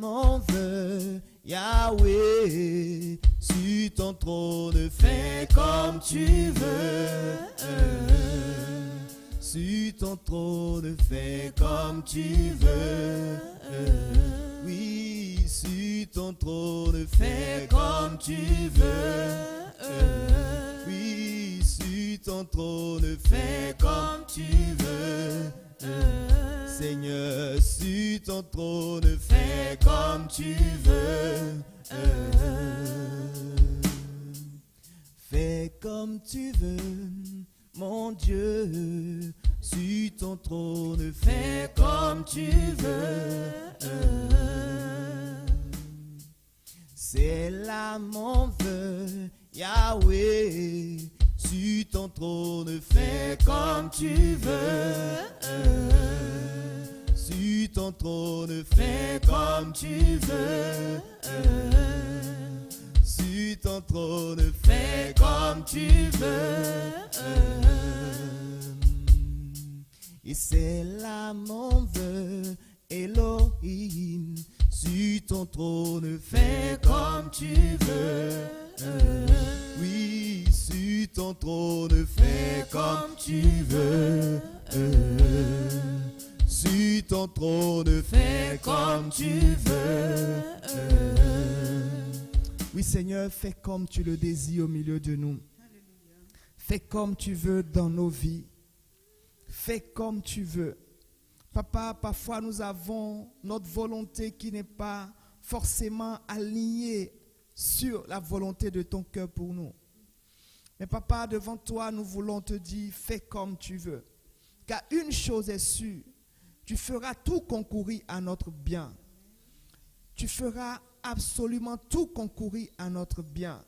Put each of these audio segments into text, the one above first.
Mon vœu, Yahweh, sur ton trône, fais comme tu veux. Sur ton trône, fais comme tu veux. Oui, sur ton trône, fais comme tu veux. Oui, sur ton trône, fais comme tu veux. Seigneur, sur ton trône, fais comme tu veux. Fais comme tu veux, mon Dieu. Sur ton trône, fais comme tu veux. C'est là mon vœu, Yahweh. Sur ton trône, fais comme tu veux. Sur ton trône, fais comme tu veux. Sur ton trône, fais comme tu veux. Et c'est là mon vœu, Elohim. Sur ton trône, fais comme tu veux. Oui, sur ton trône, fais comme tu veux. Sur ton trône, fais comme tu veux. Oui, Seigneur, fais comme tu le désires au milieu de nous. Fais comme tu veux dans nos vies. Fais comme tu veux. Papa, parfois nous avons notre volonté qui n'est pas forcément alignée sur la volonté de ton cœur pour nous. Mais papa, devant toi, nous voulons te dire, fais comme tu veux. Car une chose est sûre, tu feras tout concourir à notre bien. Tu feras absolument tout concourir à notre bien.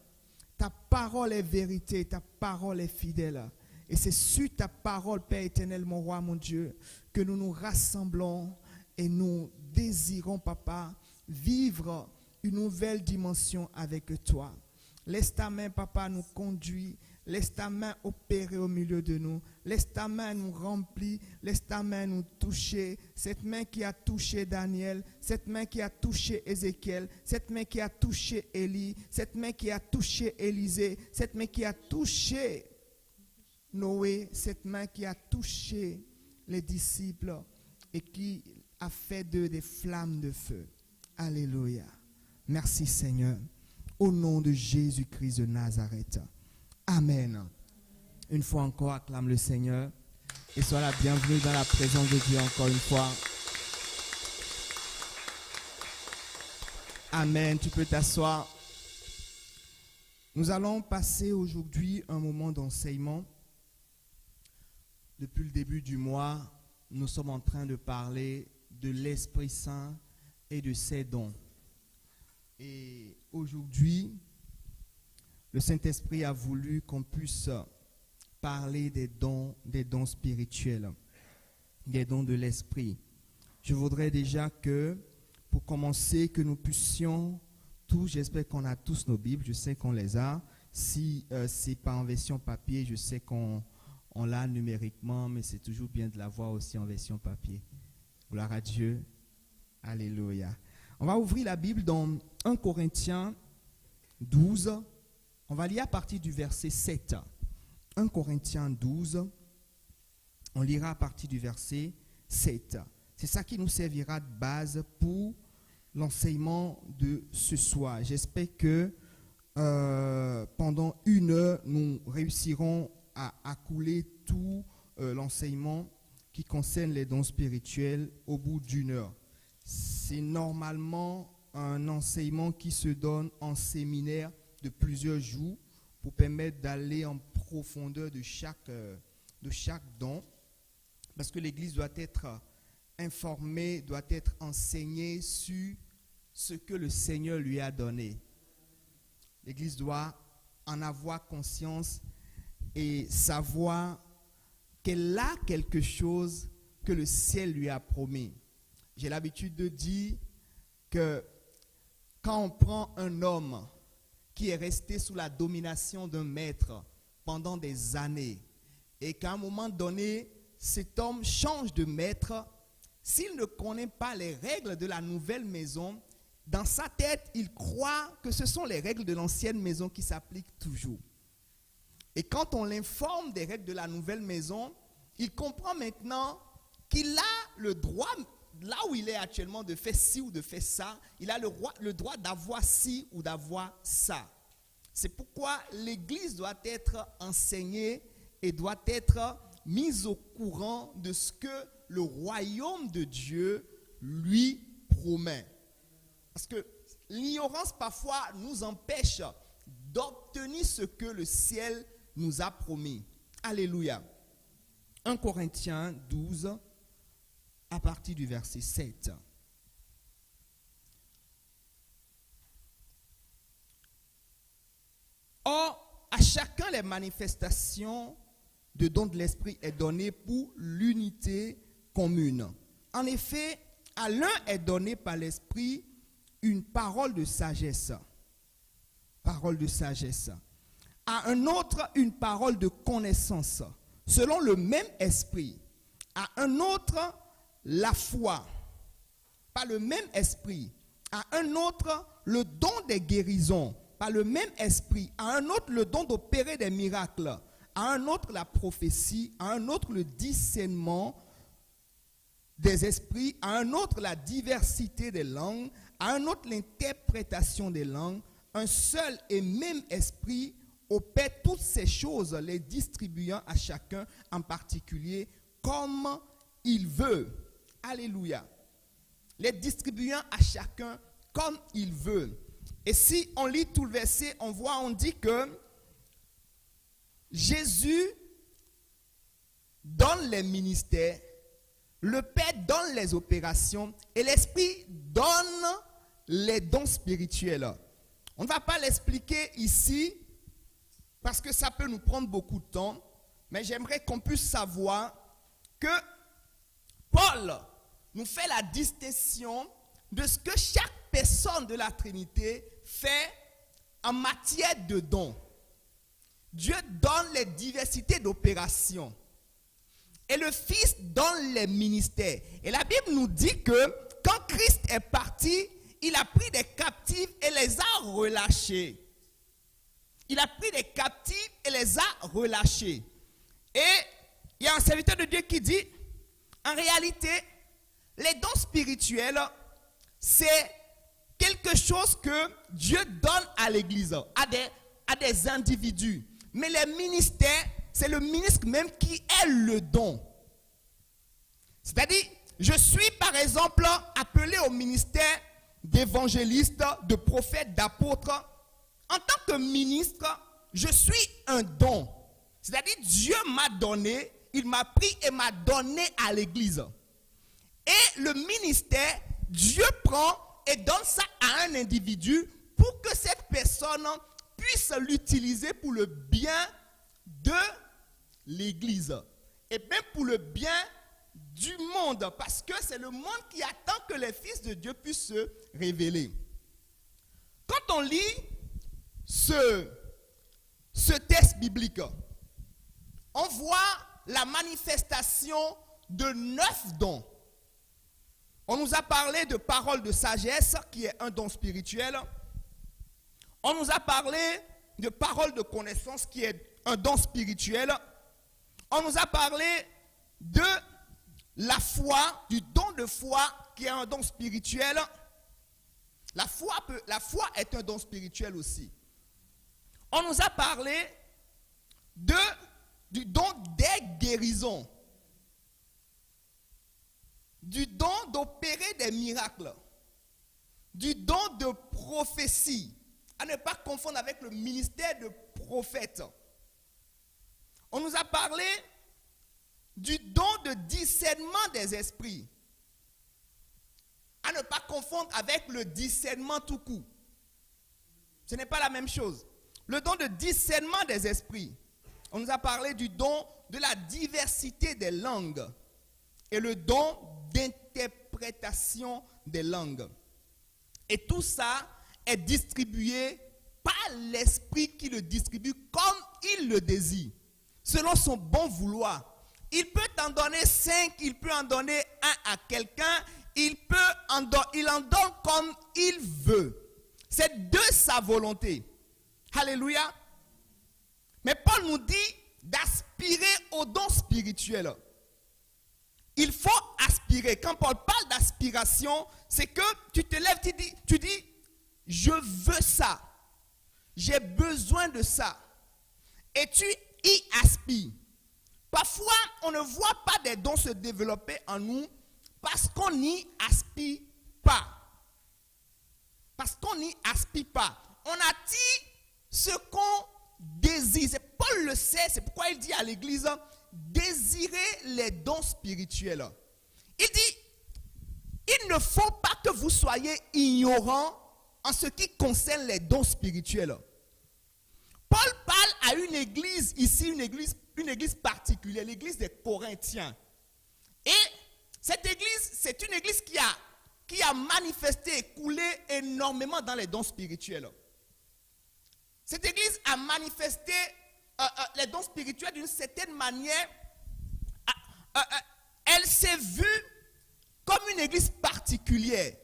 Ta parole est vérité, ta parole est fidèle. Et c'est sur ta parole, Père éternel, mon roi, mon Dieu, que nous nous rassemblons et nous désirons, papa, vivre une nouvelle dimension avec toi. Laisse ta main, papa, nous conduire. Laisse ta main opérer au milieu de nous. Laisse ta main nous remplir. Laisse ta main nous toucher. Cette main qui a touché Daniel. Cette main qui a touché Ézéchiel. Cette main qui a touché Élie. Cette main qui a touché Élisée. Cette main qui a touché Noé. Cette main qui a touché les disciples et qui a fait d'eux des flammes de feu. Alléluia. Merci Seigneur. Au nom de Jésus-Christ de Nazareth. Amen. Une fois encore, acclame le Seigneur et sois la bienvenue dans la présence de Dieu encore une fois. Amen. Tu peux t'asseoir. Nous allons passer aujourd'hui un moment d'enseignement. Depuis le début du mois, nous sommes en train de parler de l'Esprit Saint et de ses dons. Et aujourd'hui, le Saint-Esprit a voulu qu'on puisse parler des dons spirituels, des dons de l'Esprit. Je voudrais déjà que, pour commencer, que nous puissions tous, j'espère qu'on a tous nos Bibles, je sais qu'on les a. Si ce n'est pas en version papier, je sais qu'on l'a numériquement, mais c'est toujours bien de l'avoir aussi en version papier. Gloire à Dieu. Alléluia. On va ouvrir la Bible dans 1 Corinthiens 12. On va lire à partir du verset 7. 1 Corinthiens 12. On lira à partir du verset 7. C'est ça qui nous servira de base pour l'enseignement de ce soir. J'espère que pendant une heure, nous réussirons à couler tout l'enseignement qui concerne les dons spirituels au bout d'une heure. C'est normalement un enseignement qui se donne en séminaire de plusieurs jours pour permettre d'aller en profondeur de chaque don. Parce que l'Église doit être informée, doit être enseignée sur ce que le Seigneur lui a donné. L'Église doit en avoir conscience et savoir qu'elle a quelque chose que le ciel lui a promis. J'ai l'habitude de dire que quand on prend un homme qui est resté sous la domination d'un maître pendant des années et qu'à un moment donné, cet homme change de maître, s'il ne connaît pas les règles de la nouvelle maison, dans sa tête, il croit que ce sont les règles de l'ancienne maison qui s'appliquent toujours. Et quand on l'informe des règles de la nouvelle maison, il comprend maintenant qu'il a le droit, là où il est actuellement, de faire ci ou de faire ça. Il a le droit d'avoir ci ou d'avoir ça. C'est pourquoi l'Église doit être enseignée et doit être mise au courant de ce que le royaume de Dieu lui promet. Parce que l'ignorance parfois nous empêche d'obtenir ce que le ciel nous a promis. Alléluia. 1 Corinthiens 12, à partir du verset 7. Or, à chacun les manifestations de dons de l'esprit est données pour l'unité commune. En effet, à l'un est donné par l'esprit une parole de sagesse. Parole de sagesse. À un autre, une parole de connaissance, selon le même esprit. À un autre, la foi, par le même esprit. À un autre, le don des guérisons, par le même esprit. À un autre, le don d'opérer des miracles. À un autre, la prophétie. À un autre, le discernement des esprits. À un autre, la diversité des langues. À un autre, l'interprétation des langues. Un seul et même esprit opère toutes ces choses, les distribuant à chacun en particulier comme il veut. Alléluia. Les distribuant à chacun comme il veut. Et si on lit tout le verset, on dit que Jésus donne les ministères, le Père donne les opérations et l'Esprit donne les dons spirituels. On ne va pas l'expliquer ici parce que ça peut nous prendre beaucoup de temps, mais j'aimerais qu'on puisse savoir que Paul nous fait la distinction de ce que chaque personne de la Trinité fait en matière de dons. Dieu donne les diversités d'opérations et le Fils donne les ministères. Et la Bible nous dit que quand Christ est parti, il a pris des captifs et les a relâchés. Il a pris des captifs et les a relâchés. Et il y a un serviteur de Dieu qui dit, en réalité, les dons spirituels, c'est quelque chose que Dieu donne à l'Église, à des individus. Mais les ministères, c'est le ministre même qui est le don. C'est-à-dire, je suis par exemple appelé au ministère d'évangéliste, de prophète, d'apôtre. En tant que ministre, je suis un don. C'est-à-dire, Dieu m'a donné, il m'a pris et m'a donné à l'Église. Et le ministère, Dieu prend et donne ça à un individu pour que cette personne puisse l'utiliser pour le bien de l'Église. Et même pour le bien du monde. Parce que c'est le monde qui attend que les fils de Dieu puissent se révéler. Quand on lit ce texte biblique, on voit la manifestation de 9 dons. On nous a parlé de parole de sagesse, qui est un don spirituel. On nous a parlé de parole de connaissance, qui est un don spirituel. On nous a parlé de la foi, du don de foi, qui est un don spirituel. La foi est un don spirituel aussi. On nous a parlé du don des guérisons, du don d'opérer des miracles, du don de prophétie, à ne pas confondre avec le ministère de prophète. On nous a parlé du don de discernement des esprits, à ne pas confondre avec le discernement tout court. Ce n'est pas la même chose. Le don de discernement des esprits. On nous a parlé du don de la diversité des langues et le don d'interprétation des langues. Et tout ça est distribué par l'Esprit qui le distribue comme il le désire, selon son bon vouloir. Il peut en donner 5, il peut en donner 1 à quelqu'un, il en donne comme il veut. C'est de sa volonté. Alléluia. Mais Paul nous dit d'aspirer aux dons spirituels. Il faut aspirer. Quand Paul parle d'aspiration, c'est que tu te lèves, tu dis, je veux ça. J'ai besoin de ça. Et tu y aspires. Parfois, on ne voit pas des dons se développer en nous parce qu'on n'y aspire pas. Parce qu'on n'y aspire pas. On attire ce qu'on désire. Paul le sait, c'est pourquoi il dit à l'église, désirez les dons spirituels. Il dit, il ne faut pas que vous soyez ignorants en ce qui concerne les dons spirituels. Paul parle à une église ici, une église particulière, l'église des Corinthiens. Et cette église, c'est une église qui a manifesté et coulé énormément dans les dons spirituels. Cette église a manifesté les dons spirituels d'une certaine manière. Elle s'est vue comme une église particulière.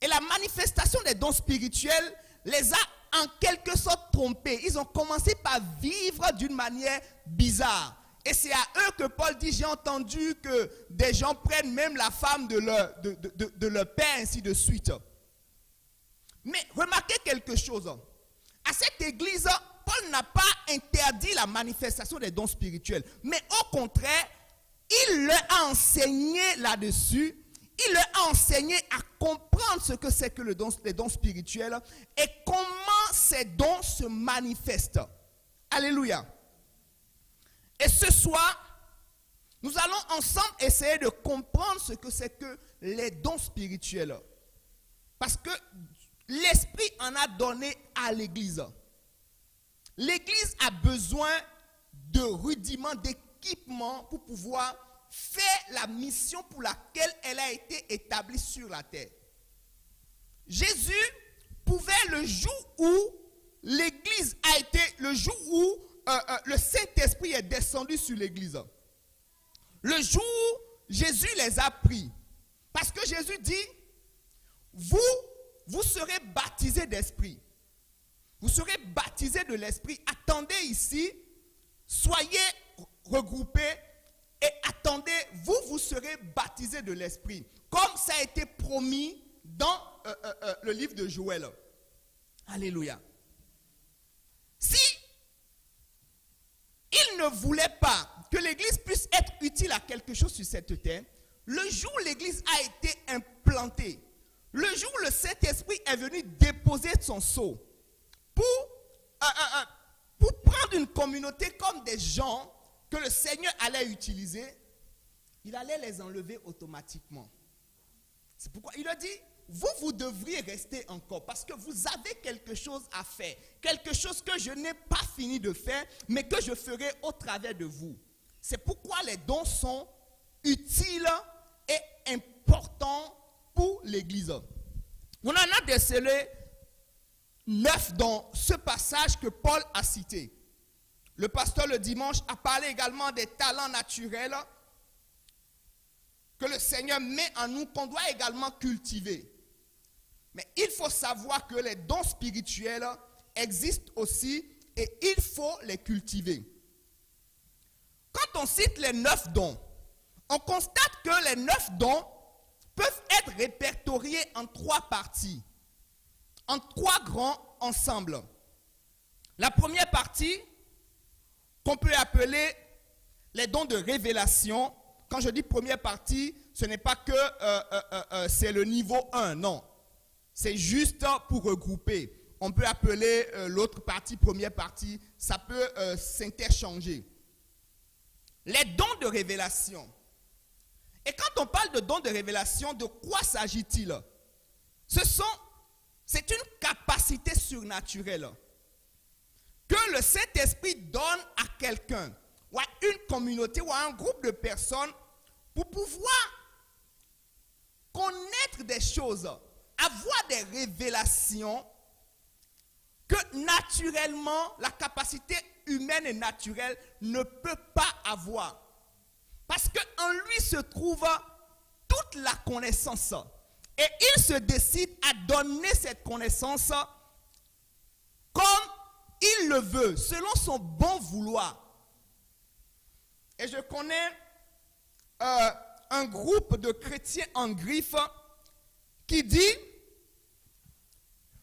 Et la manifestation des dons spirituels les a en quelque sorte trompés. Ils ont commencé par vivre d'une manière bizarre. Et c'est à eux que Paul dit, j'ai entendu que des gens prennent même la femme de leur père, ainsi de suite. Mais remarquez quelque chose. À cette église, Paul n'a pas interdit la manifestation des dons spirituels. Mais au contraire, il leur a enseigné là-dessus. Il leur a enseigné à comprendre ce que c'est que les dons spirituels et comment ces dons se manifestent. Alléluia. Et ce soir, nous allons ensemble essayer de comprendre ce que c'est que les dons spirituels. Parce que l'Esprit en a donné à l'Église. L'Église a besoin de rudiments, d'équipements pour pouvoir faire la mission pour laquelle elle a été établie sur la terre. Jésus pouvait, le jour où l'Église a été, le jour où le Saint-Esprit est descendu sur l'Église, le jour où Jésus les a pris, parce que Jésus dit, vous serez baptisés d'Esprit, vous serez baptisés de l'Esprit, attendez ici, soyez regroupés, et attendez, vous serez baptisés de l'Esprit. Comme ça a été promis dans le livre de Joël. Alléluia. Si il ne voulait pas que l'Église puisse être utile à quelque chose sur cette terre, le jour où l'Église a été implantée, le jour où le Saint-Esprit est venu déposer son sceau pour prendre une communauté comme des gens que le Seigneur allait utiliser, il allait les enlever automatiquement. C'est pourquoi il a dit, vous devriez rester encore parce que vous avez quelque chose à faire. Quelque chose que je n'ai pas fini de faire, mais que je ferai au travers de vous. C'est pourquoi les dons sont utiles et importants pour l'Église. On en a décelé 9 dans ce passage que Paul a cité. Le pasteur le dimanche a parlé également des talents naturels que le Seigneur met en nous, qu'on doit également cultiver. Mais il faut savoir que les dons spirituels existent aussi et il faut les cultiver. Quand on cite les 9 dons, on constate que les 9 dons peuvent être répertoriés en 3 parties, en 3 grands ensembles. La première partie, qu'on peut appeler les dons de révélation. Quand je dis première partie, ce n'est pas que c'est le niveau 1, non. C'est juste pour regrouper. On peut appeler l'autre partie, première partie, ça peut s'interchanger. Les dons de révélation. Et quand on parle de dons de révélation, de quoi s'agit-il? C'est une capacité surnaturelle que le Saint-Esprit donne à quelqu'un, ou à une communauté, ou à un groupe de personnes, pour pouvoir connaître des choses, avoir des révélations que naturellement, la capacité humaine et naturelle ne peut pas avoir. Parce qu'en lui se trouve toute la connaissance, Et il se décide à donner cette connaissance comme il le veut, selon son bon vouloir. Et je connais un groupe de chrétiens en griffe qui dit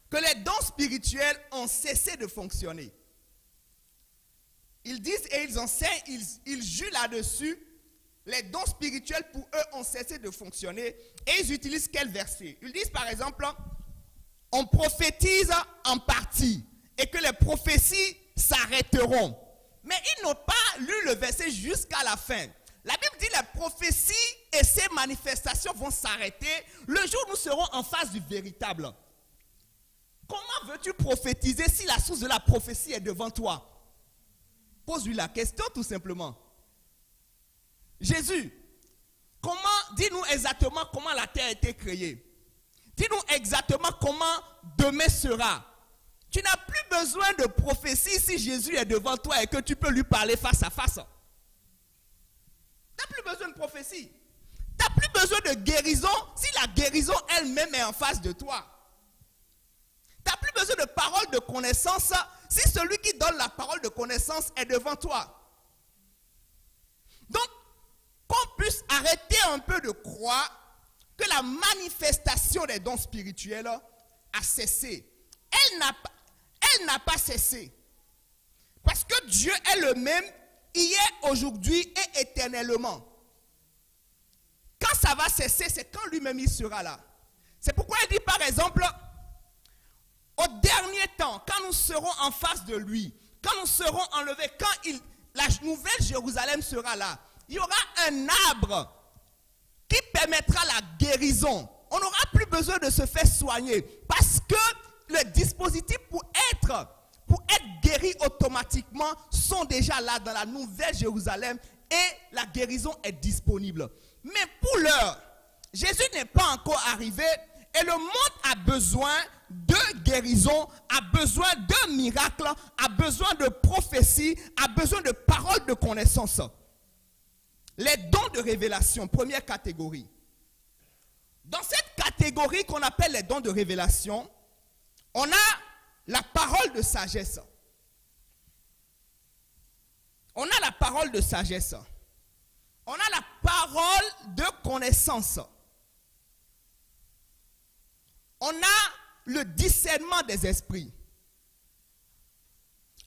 que les dons spirituels ont cessé de fonctionner. Ils disent et ils enseignent, ils jurent là-dessus, les dons spirituels pour eux ont cessé de fonctionner. Et ils utilisent quel verset? Ils disent par exemple, on prophétise en partie et que les prophéties s'arrêteront. Mais ils n'ont pas lu le verset jusqu'à la fin. La Bible dit les prophéties et ces manifestations vont s'arrêter le jour où nous serons en face du véritable. Comment veux-tu prophétiser si la source de la prophétie est devant toi? Pose-lui la question tout simplement. Jésus, dis-nous exactement comment la terre a été créée. Dis-nous exactement comment demain sera. Tu n'as plus besoin de prophétie si Jésus est devant toi et que tu peux lui parler face à face. Tu n'as plus besoin de prophétie. Tu n'as plus besoin de guérison si la guérison elle-même est en face de toi. Tu n'as plus besoin de parole de connaissance si celui qui donne la parole de connaissance est devant toi. Donc, qu'on puisse arrêter un peu de croire que la manifestation des dons spirituels a cessé. Elle n'a pas cessé. Parce que Dieu est le même hier, aujourd'hui et éternellement. Quand ça va cesser, c'est quand lui-même il sera là. C'est pourquoi il dit par exemple, au dernier temps, quand nous serons en face de lui, quand nous serons enlevés, quand la nouvelle Jérusalem sera là, il y aura un arbre qui permettra la guérison. On n'aura plus besoin de se faire soigner parce que les dispositifs pour être guéris automatiquement sont déjà là dans la nouvelle Jérusalem et la guérison est disponible. Mais pour l'heure, Jésus n'est pas encore arrivé et le monde a besoin de guérison, a besoin de miracles, a besoin de prophéties, a besoin de paroles de connaissance. Les dons de révélation, première catégorie. Dans cette catégorie qu'on appelle les dons de révélation, on a la parole de sagesse. On a la parole de sagesse. On a la parole de connaissance. On a le discernement des esprits.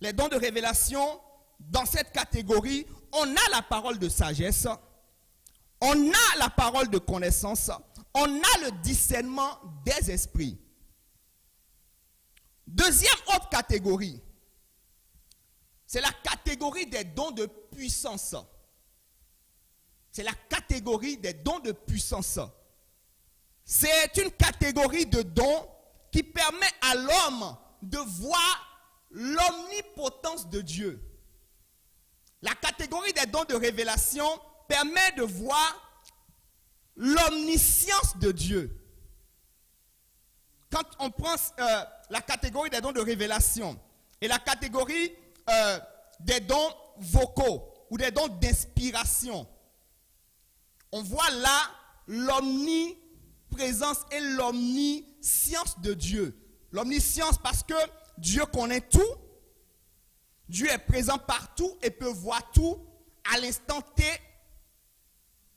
Les dons de révélation, dans cette catégorie, on a la parole de sagesse, on a la parole de connaissance, on a le discernement des esprits. Deuxième autre catégorie, c'est la catégorie des dons de puissance. C'est la catégorie des dons de puissance. C'est une catégorie de dons qui permet à l'homme de voir l'omnipotence de Dieu. La catégorie des dons de révélation permet de voir l'omniscience de Dieu. Quand on prend la catégorie des dons de révélation et la catégorie des dons vocaux ou des dons d'inspiration, on voit là l'omniprésence et l'omniscience de Dieu. L'omniscience parce que Dieu connaît tout, Dieu est présent partout et peut voir tout à l'instant T,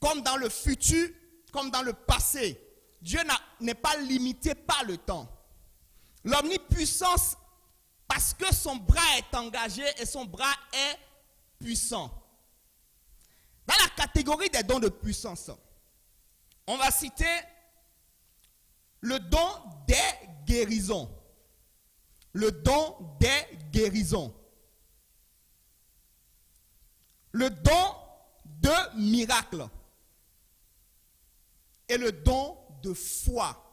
comme dans le futur, comme dans le passé. Dieu n'est pas limité par le temps. L'omnipuissance parce que son bras est engagé et son bras est puissant. Dans la catégorie des dons de puissance, on va citer le don des guérisons. Le don des guérisons. Le don de miracles. Et le don de foi.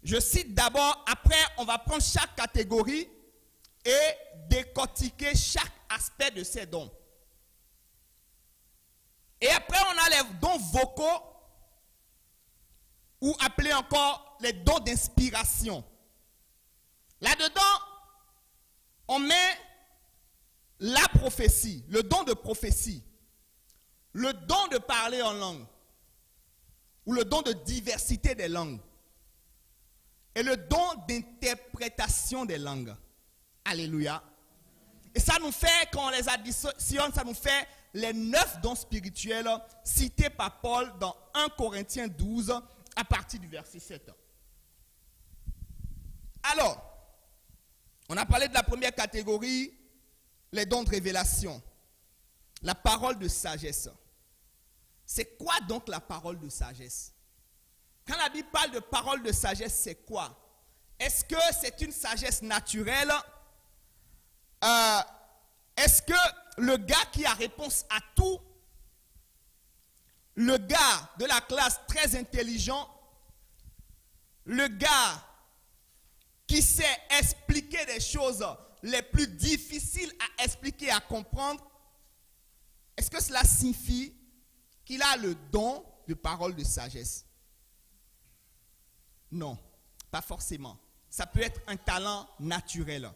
Je cite d'abord, après on va prendre chaque catégorie et décortiquer chaque aspect de ces dons. Et après on a les dons vocaux, ou appelés encore les dons d'inspiration. Là-dedans, on met la prophétie, le don de prophétie, le don de parler en langue, ou le don de diversité des langues, et le don d'interprétation des langues. Alléluia. Et ça nous fait, quand on les additionne, ça nous fait les 9 dons spirituels cités par Paul dans 1 Corinthiens 12 à partir du verset 7. Alors, on a parlé de la première catégorie, les dons de révélation, la parole de sagesse. C'est quoi donc la parole de sagesse? Quand la Bible parle de parole de sagesse, c'est quoi? Est-ce que c'est une sagesse naturelle? Est-ce que le gars qui a réponse à tout, le gars de la classe très intelligent, le gars qui sait expliquer des choses les plus difficiles à expliquer, à comprendre, est-ce que cela signifie qu'il a le don de parole de sagesse? Non, pas forcément. Ça peut être un talent naturel.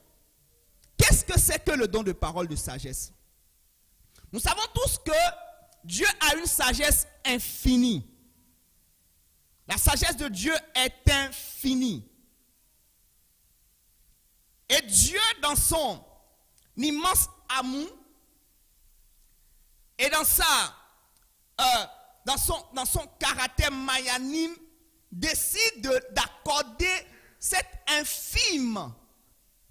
Qu'est-ce que c'est que le don de parole de sagesse? Nous savons tous que Dieu a une sagesse infinie. La sagesse de Dieu est infinie. Et Dieu, dans son immense amour et dans son caractère magnanime, décide d'accorder cette infime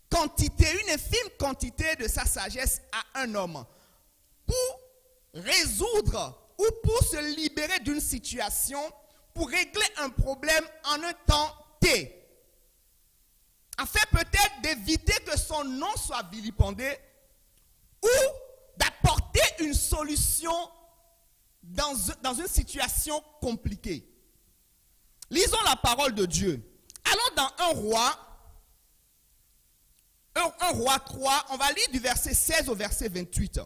quantité, une infime quantité de sa sagesse à un homme pour résoudre ou pour se libérer d'une situation, pour régler un problème en un temps T. Afin peut-être d'éviter que son nom soit vilipendé ou d'apporter une solution dans une situation compliquée. Lisons la parole de Dieu. Allons dans 1 roi 3, on va lire du verset 16 au verset 28.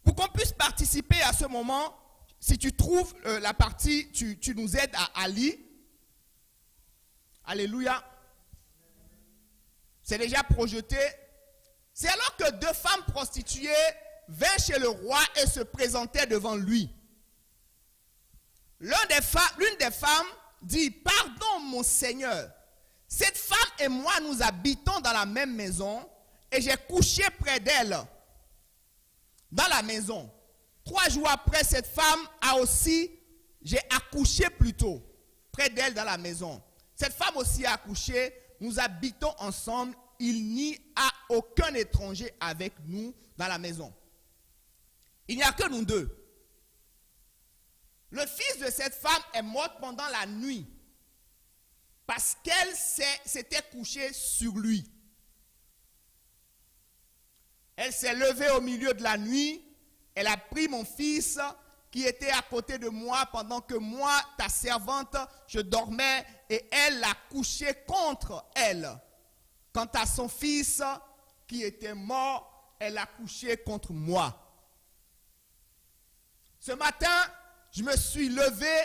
Pour qu'on puisse participer à ce moment, si tu trouves la partie, tu nous aides à lire. Alléluia. C'est déjà projeté. C'est alors que 2 femmes prostituées vinrent chez le roi et se présentaient devant lui. L'une des femmes dit, « Pardon, mon Seigneur, cette femme et moi, nous habitons dans la même maison et j'ai couché près d'elle dans la maison. 3 jours après, cette femme j'ai accouché plutôt près d'elle dans la maison. Cette femme aussi a accouché, nous habitons ensemble, il n'y a aucun étranger avec nous dans la maison. Il n'y a que nous 2. Le fils de cette femme est mort pendant la nuit parce qu'elle s'était couchée sur lui. Elle s'est levée au milieu de la nuit, elle a pris mon fils qui était à côté de moi pendant que moi, ta servante, je dormais et elle l'a couché contre elle. Quant à son fils qui était mort, elle l'a couché contre moi. Ce matin, je me suis levé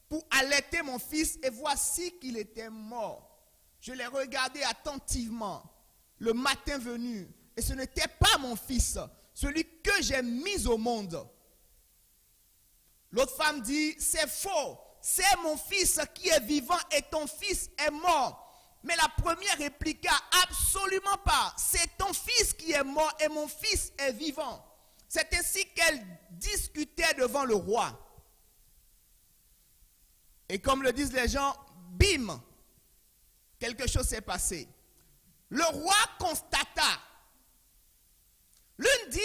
pour allaiter mon fils et voici qu'il était mort. Je l'ai regardé attentivement le matin venu et ce n'était pas mon fils, celui que j'ai mis au monde. L'autre femme dit, c'est faux, c'est mon fils qui est vivant et ton fils est mort. Mais la première répliqua, absolument pas, c'est ton fils qui est mort et mon fils est vivant. C'est ainsi qu'elle discutait devant le roi. Et comme le disent les gens, bim, quelque chose s'est passé. Le roi constata. L'une dit,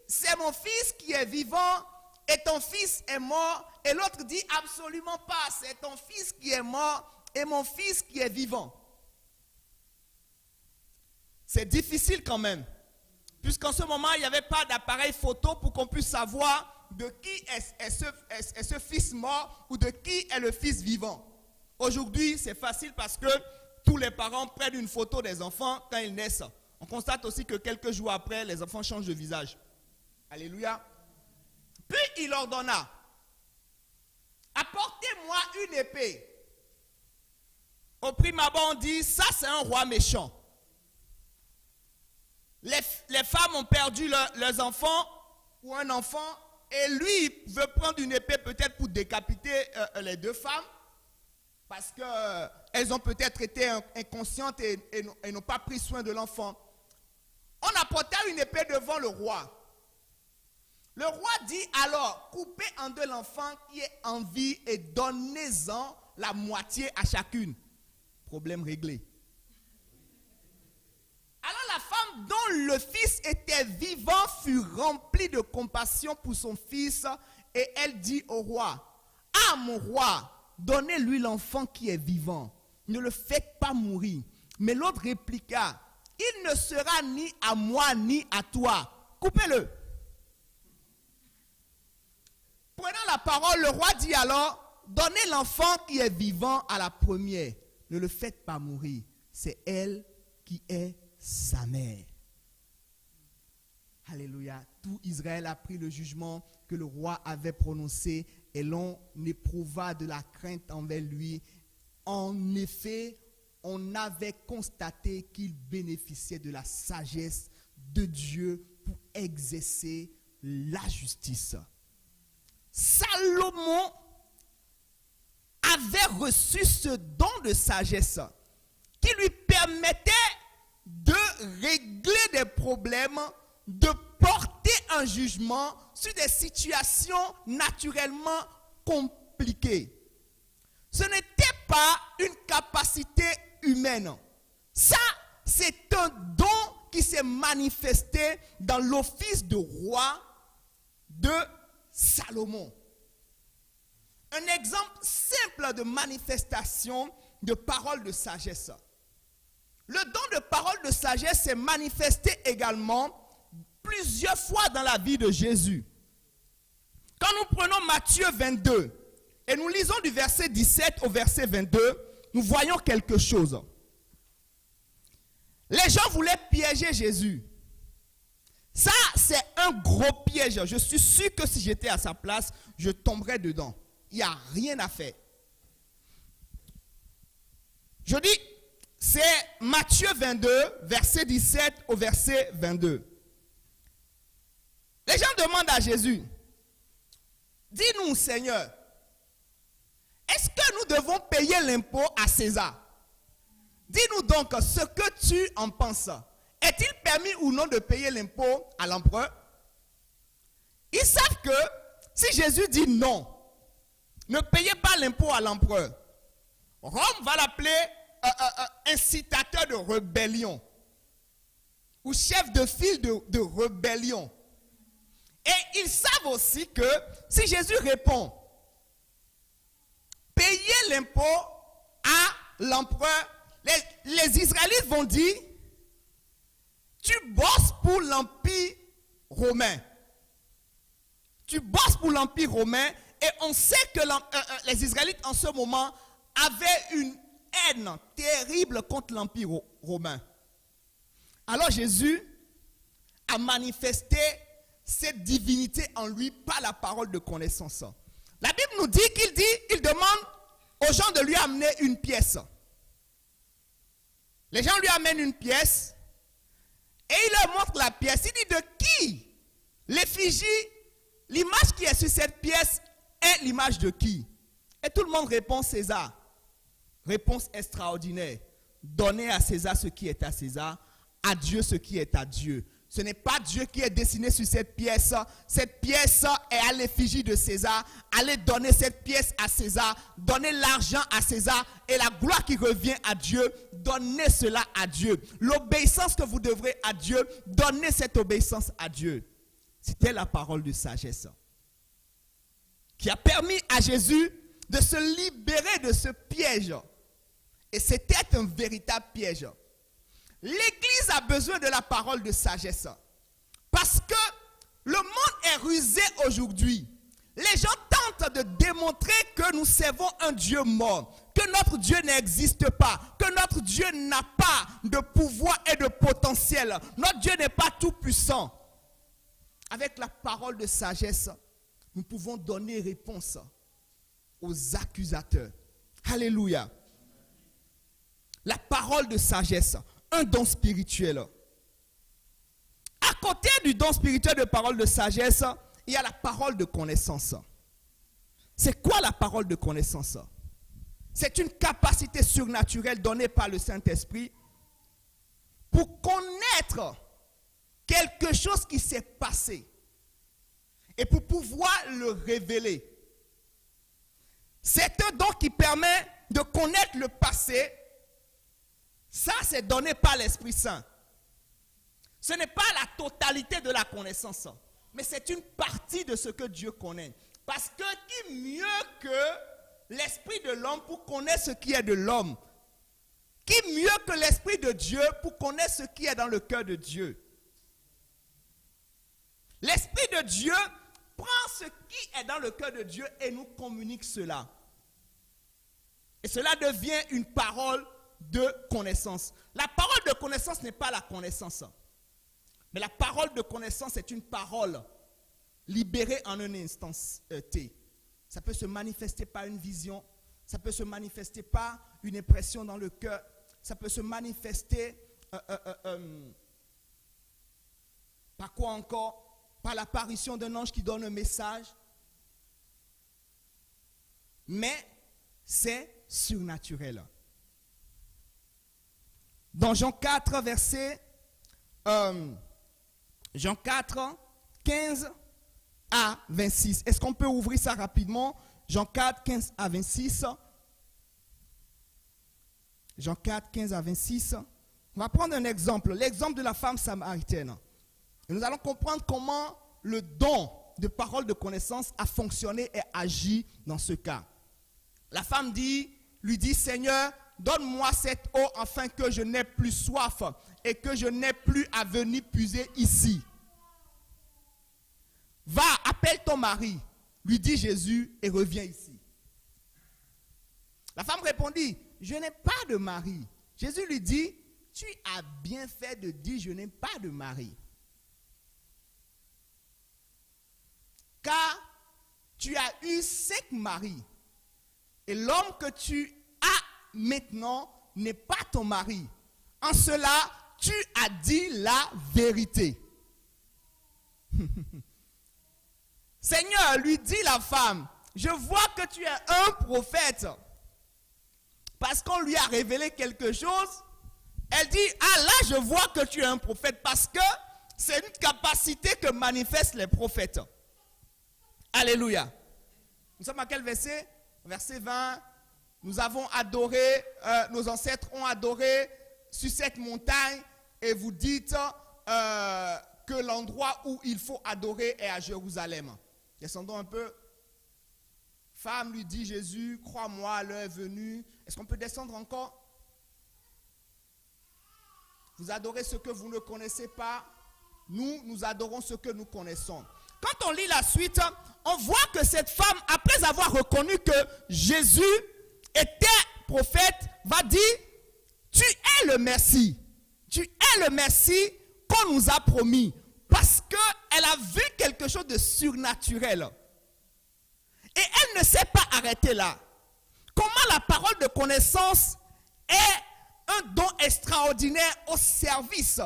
c'est mon fils qui est vivant et ton fils est mort. Et l'autre dit, absolument pas, c'est ton fils qui est mort et mon fils qui est vivant. C'est difficile quand même, puisqu'en ce moment, il n'y avait pas d'appareil photo pour qu'on puisse savoir de qui est ce fils mort ou de qui est le fils vivant. Aujourd'hui, c'est facile parce que tous les parents prennent une photo des enfants quand ils naissent. On constate aussi que quelques jours après, les enfants changent de visage. Alléluia. Puis il ordonna, apportez-moi une épée. Au prime abord, on dit, ça c'est un roi méchant. Les femmes ont perdu leurs enfants ou un enfant et lui, il veut prendre une épée peut-être pour décapiter les deux femmes, parce qu'elles ont peut-être été inconscientes et n'ont pas pris soin de l'enfant. On apporta une épée devant le roi. Le roi dit alors, coupez en deux l'enfant qui est en vie et donnez-en la moitié à chacune. Problème réglé. Alors la femme dont le fils était vivant fut remplie de compassion pour son fils et elle dit au roi, « Ah mon roi, donnez-lui l'enfant qui est vivant, ne le faites pas mourir. » Mais l'autre répliqua, « Il ne sera ni à moi ni à toi, coupez-le. » Prenant la parole, le roi dit alors, « Donnez l'enfant qui est vivant à la première, ne le faites pas mourir, c'est elle qui est sa mère. » Alléluia. Tout Israël a pris le jugement que le roi avait prononcé et l'on éprouva de la crainte envers lui. En effet, on avait constaté qu'il bénéficiait de la sagesse de Dieu pour exercer la justice. Salomon avait reçu ce don de sagesse qui lui permettait de régler des problèmes, de porter un jugement sur des situations naturellement compliquées. Ce n'était pas une capacité humaine. Ça, c'est un don qui s'est manifesté dans l'office de roi de Salomon. Un exemple simple de manifestation de parole de sagesse. Le don de parole de sagesse s'est manifesté également plusieurs fois dans la vie de Jésus. Quand nous prenons Matthieu 22 et nous lisons du verset 17 au verset 22, nous voyons quelque chose. Les gens voulaient piéger Jésus. Ça, c'est un gros piège. Je suis sûr que si j'étais à sa place, je tomberais dedans. Il n'y a rien à faire. Je dis, c'est Matthieu 22, verset 17 au verset 22. Les gens demandent à Jésus, dis-nous Seigneur, est-ce que nous devons payer l'impôt à César? Dis-nous donc ce que tu en penses. Est-il permis ou non de payer l'impôt à l'empereur? Ils savent que si Jésus dit non, ne payez pas l'impôt à l'empereur, Rome va l'appeler incitateur de rébellion ou chef de file de rébellion. Et ils savent aussi que si Jésus répond, payez l'impôt à l'empereur, les Israélites vont dire, tu bosses pour l'Empire romain. Tu bosses pour l'Empire romain et on sait que les Israélites en ce moment avaient une haine terrible contre l'Empire romain. Alors Jésus a manifesté cette divinité en lui par la parole de connaissance. La Bible nous dit qu'il demande aux gens de lui amener une pièce. Les gens lui amènent une pièce et il leur montre la pièce. Il dit de qui? L'effigie, l'image qui est sur cette pièce est l'image de qui? Et tout le monde répond César. Réponse extraordinaire. Donnez à César ce qui est à César, à Dieu ce qui est à Dieu. Ce n'est pas Dieu qui est dessiné sur cette pièce. Cette pièce est à l'effigie de César. Allez donner cette pièce à César. Donnez l'argent à César. Et la gloire qui revient à Dieu, donnez cela à Dieu. L'obéissance que vous devrez à Dieu, donnez cette obéissance à Dieu. C'était la parole de sagesse qui a permis à Jésus de se libérer de ce piège. Et c'était un véritable piège. L'Église a besoin de la parole de sagesse. Parce que le monde est rusé aujourd'hui. Les gens tentent de démontrer que nous servons un Dieu mort, que notre Dieu n'existe pas, que notre Dieu n'a pas de pouvoir et de potentiel. Notre Dieu n'est pas tout puissant. Avec la parole de sagesse, nous pouvons donner réponse aux accusateurs. Alléluia. La parole de sagesse, un don spirituel. À côté du don spirituel de parole de sagesse, il y a la parole de connaissance. C'est quoi la parole de connaissance? C'est une capacité surnaturelle donnée par le Saint-Esprit pour connaître quelque chose qui s'est passé et pour pouvoir le révéler. C'est un don qui permet de connaître le passé. Ça, c'est donné par l'Esprit Saint. Ce n'est pas la totalité de la connaissance, mais c'est une partie de ce que Dieu connaît. Parce que qui mieux que l'esprit de l'homme pour connaître ce qui est de l'homme? Qui mieux que l'esprit de Dieu pour connaître ce qui est dans le cœur de Dieu? L'esprit de Dieu prend ce qui est dans le cœur de Dieu et nous communique cela. Et cela devient une parole de connaissance. La parole de connaissance n'est pas la connaissance. Mais la parole de connaissance est une parole libérée en un instant T. Ça peut se manifester par une vision, ça peut se manifester par une impression dans le cœur, ça peut se manifester par quoi encore? Par l'apparition d'un ange qui donne un message. Mais c'est surnaturel. Dans Jean 4, verset Jean 4, 15 à 26. Est-ce qu'on peut ouvrir ça rapidement? Jean 4, 15 à 26. Jean 4, 15 à 26. On va prendre un exemple. L'exemple de la femme samaritaine. Et nous allons comprendre comment le don de parole de connaissance a fonctionné et agi dans ce cas. La femme lui dit, Seigneur, donne-moi cette eau afin que je n'ai plus soif et que je n'ai plus à venir puiser ici. Va, appelle ton mari, lui dit Jésus, et reviens ici. La femme répondit, je n'ai pas de mari. Jésus lui dit, tu as bien fait de dire, je n'ai pas de mari. Car tu as eu 5 maris. Et l'homme que tu as maintenant n'est pas ton mari. En cela, tu as dit la vérité. Seigneur, lui dit la femme, je vois que tu es un prophète. Parce qu'on lui a révélé quelque chose. Elle dit, ah là, je vois que tu es un prophète. Parce que c'est une capacité que manifestent les prophètes. Alléluia. Nous sommes à quel verset? Verset 20. Nous avons adoré, nos ancêtres ont adoré sur cette montagne. Et vous dites que l'endroit où il faut adorer est à Jérusalem. Descendons un peu. Femme, lui dit Jésus, crois-moi, l'heure est venue. Est-ce qu'on peut descendre encore? Vous adorez ce que vous ne connaissez pas. Nous adorons ce que nous connaissons. Quand on lit la suite, on voit que cette femme, après avoir reconnu que Jésus était prophète, va dire, tu es le Messie. Tu es le Messie qu'on nous a promis. Parce qu'elle a vu quelque chose de surnaturel. Et elle ne s'est pas arrêtée là. Comment la parole de connaissance est un don extraordinaire au service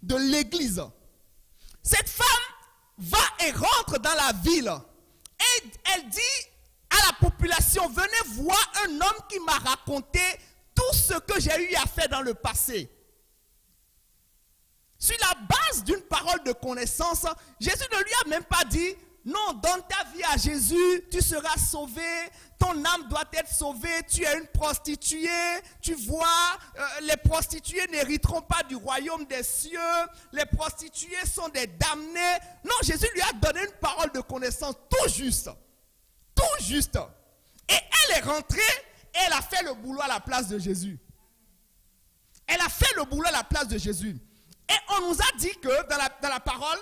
de l'Église. Cette femme va et rentre dans la ville. Et elle dit à la population, venez voir un homme qui m'a raconté tout ce que j'ai eu à faire dans le passé. Sur la base d'une parole de connaissance, Jésus ne lui a même pas dit, non, donne ta vie à Jésus, tu seras sauvé, ton âme doit être sauvée, tu es une prostituée, tu vois, les prostituées n'hériteront pas du royaume des cieux, les prostituées sont des damnés. Non, Jésus lui a donné une parole de connaissance tout juste. Tout juste. Et elle est rentrée et elle a fait le boulot à la place de Jésus. Elle a fait le boulot à la place de Jésus. Et on nous a dit que dans la parole,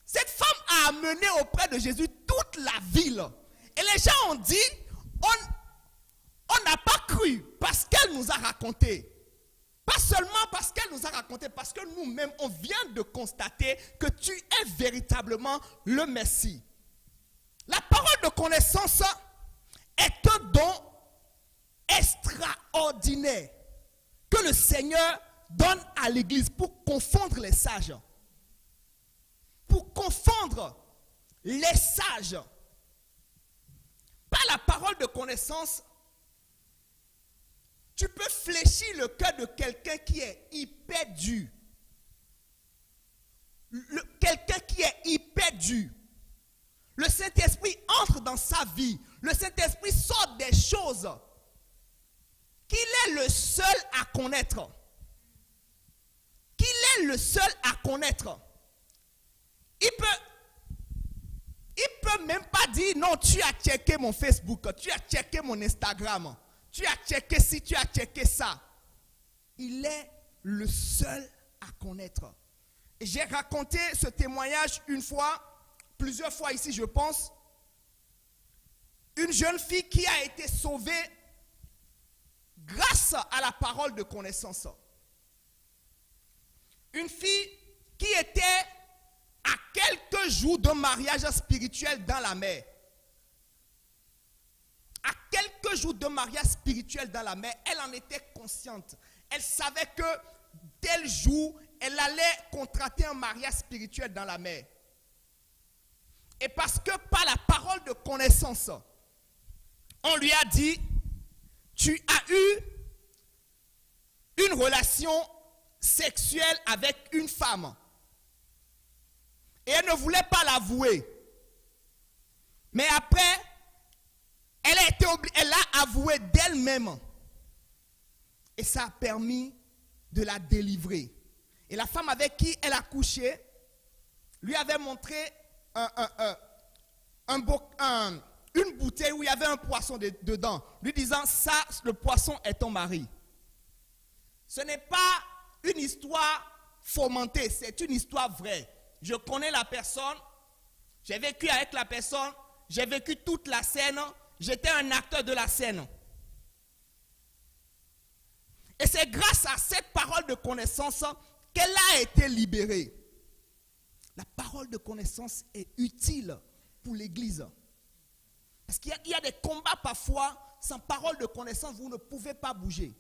cette femme a amené auprès de Jésus toute la ville. Et les gens ont dit, on n'a pas cru parce qu'elle nous a raconté. Pas seulement parce qu'elle nous a raconté, parce que nous-mêmes, on vient de constater que tu es véritablement le Messie. La parole de connaissance est un don extraordinaire que le Seigneur donne à l'Église pour confondre les sages. Pour confondre les sages. Par la parole de connaissance, tu peux fléchir le cœur de quelqu'un qui est hyper dur. Quelqu'un qui est hyper dur. Le Saint-Esprit entre dans sa vie. Le Saint-Esprit sort des choses qu'il est le seul à connaître. Qu'il est le seul à connaître. Il peut même pas dire non, tu as checké mon Facebook, tu as checké mon Instagram, tu as checké ci, tu as checké ça. Il est le seul à connaître. Et j'ai raconté ce témoignage une fois, plusieurs fois ici je pense. Une jeune fille qui a été sauvée grâce à la parole de connaissance. Une fille qui était à quelques jours d'un mariage spirituel dans la mer. À quelques jours de mariage spirituel dans la mer, elle en était consciente. Elle savait que tel jour, elle allait contracter un mariage spirituel dans la mer. Et parce que par la parole de connaissance, on lui a dit, tu as eu une relation sexuelle avec une femme. Et elle ne voulait pas l'avouer. Mais après, elle a avoué d'elle-même. Et ça a permis de la délivrer. Et la femme avec qui elle a couché lui avait montré une bouteille où il y avait un poisson dedans, lui disant, ça, le poisson est ton mari. Ce n'est pas une histoire fomentée, c'est une histoire vraie. Je connais la personne, j'ai vécu avec la personne, j'ai vécu toute la scène, j'étais un acteur de la scène. Et c'est grâce à cette parole de connaissance qu'elle a été libérée. La parole de connaissance est utile pour l'Église. Parce qu'il y a des combats parfois, sans parole de connaissance, vous ne pouvez pas bouger.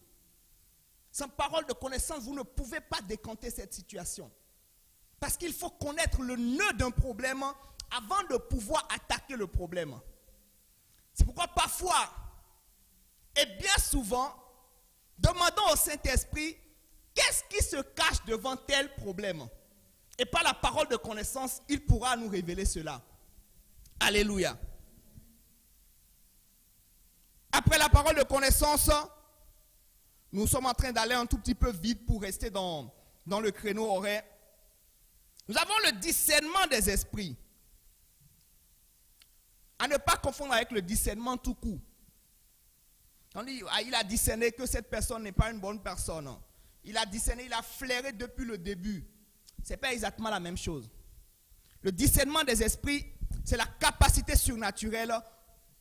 Sans parole de connaissance, vous ne pouvez pas décanter cette situation. Parce qu'il faut connaître le nœud d'un problème avant de pouvoir attaquer le problème. C'est pourquoi parfois, et bien souvent, demandons au Saint-Esprit, qu'est-ce qui se cache devant tel problème? Et par la parole de connaissance, il pourra nous révéler cela. Alléluia. Après la parole de connaissance, nous sommes en train d'aller un tout petit peu vite pour rester dans le créneau horaire. Nous avons le discernement des esprits. À ne pas confondre avec le discernement tout court. On dit, il a discerné que cette personne n'est pas une bonne personne. Il a discerné, il a flairé depuis le début. Ce n'est pas exactement la même chose. Le discernement des esprits, c'est la capacité surnaturelle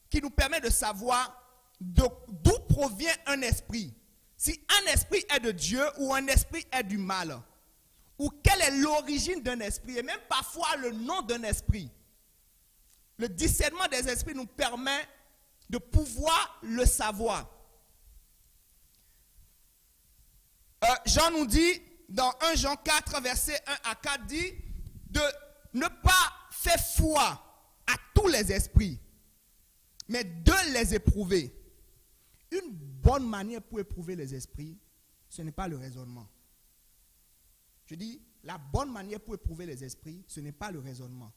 qui nous permet de savoir d'où provient un esprit. Si un esprit est de Dieu ou un esprit est du mal. Ou quelle est l'origine d'un esprit et même parfois le nom d'un esprit. Le discernement des esprits nous permet de pouvoir le savoir. Jean nous dit, dans 1 Jean 4, verset 1 à 4, dit de ne pas faire foi à tous les esprits, mais de les éprouver. Une bonne manière pour éprouver les esprits, ce n'est pas le raisonnement. Je dis, la bonne manière pour éprouver les esprits, ce n'est pas le raisonnement.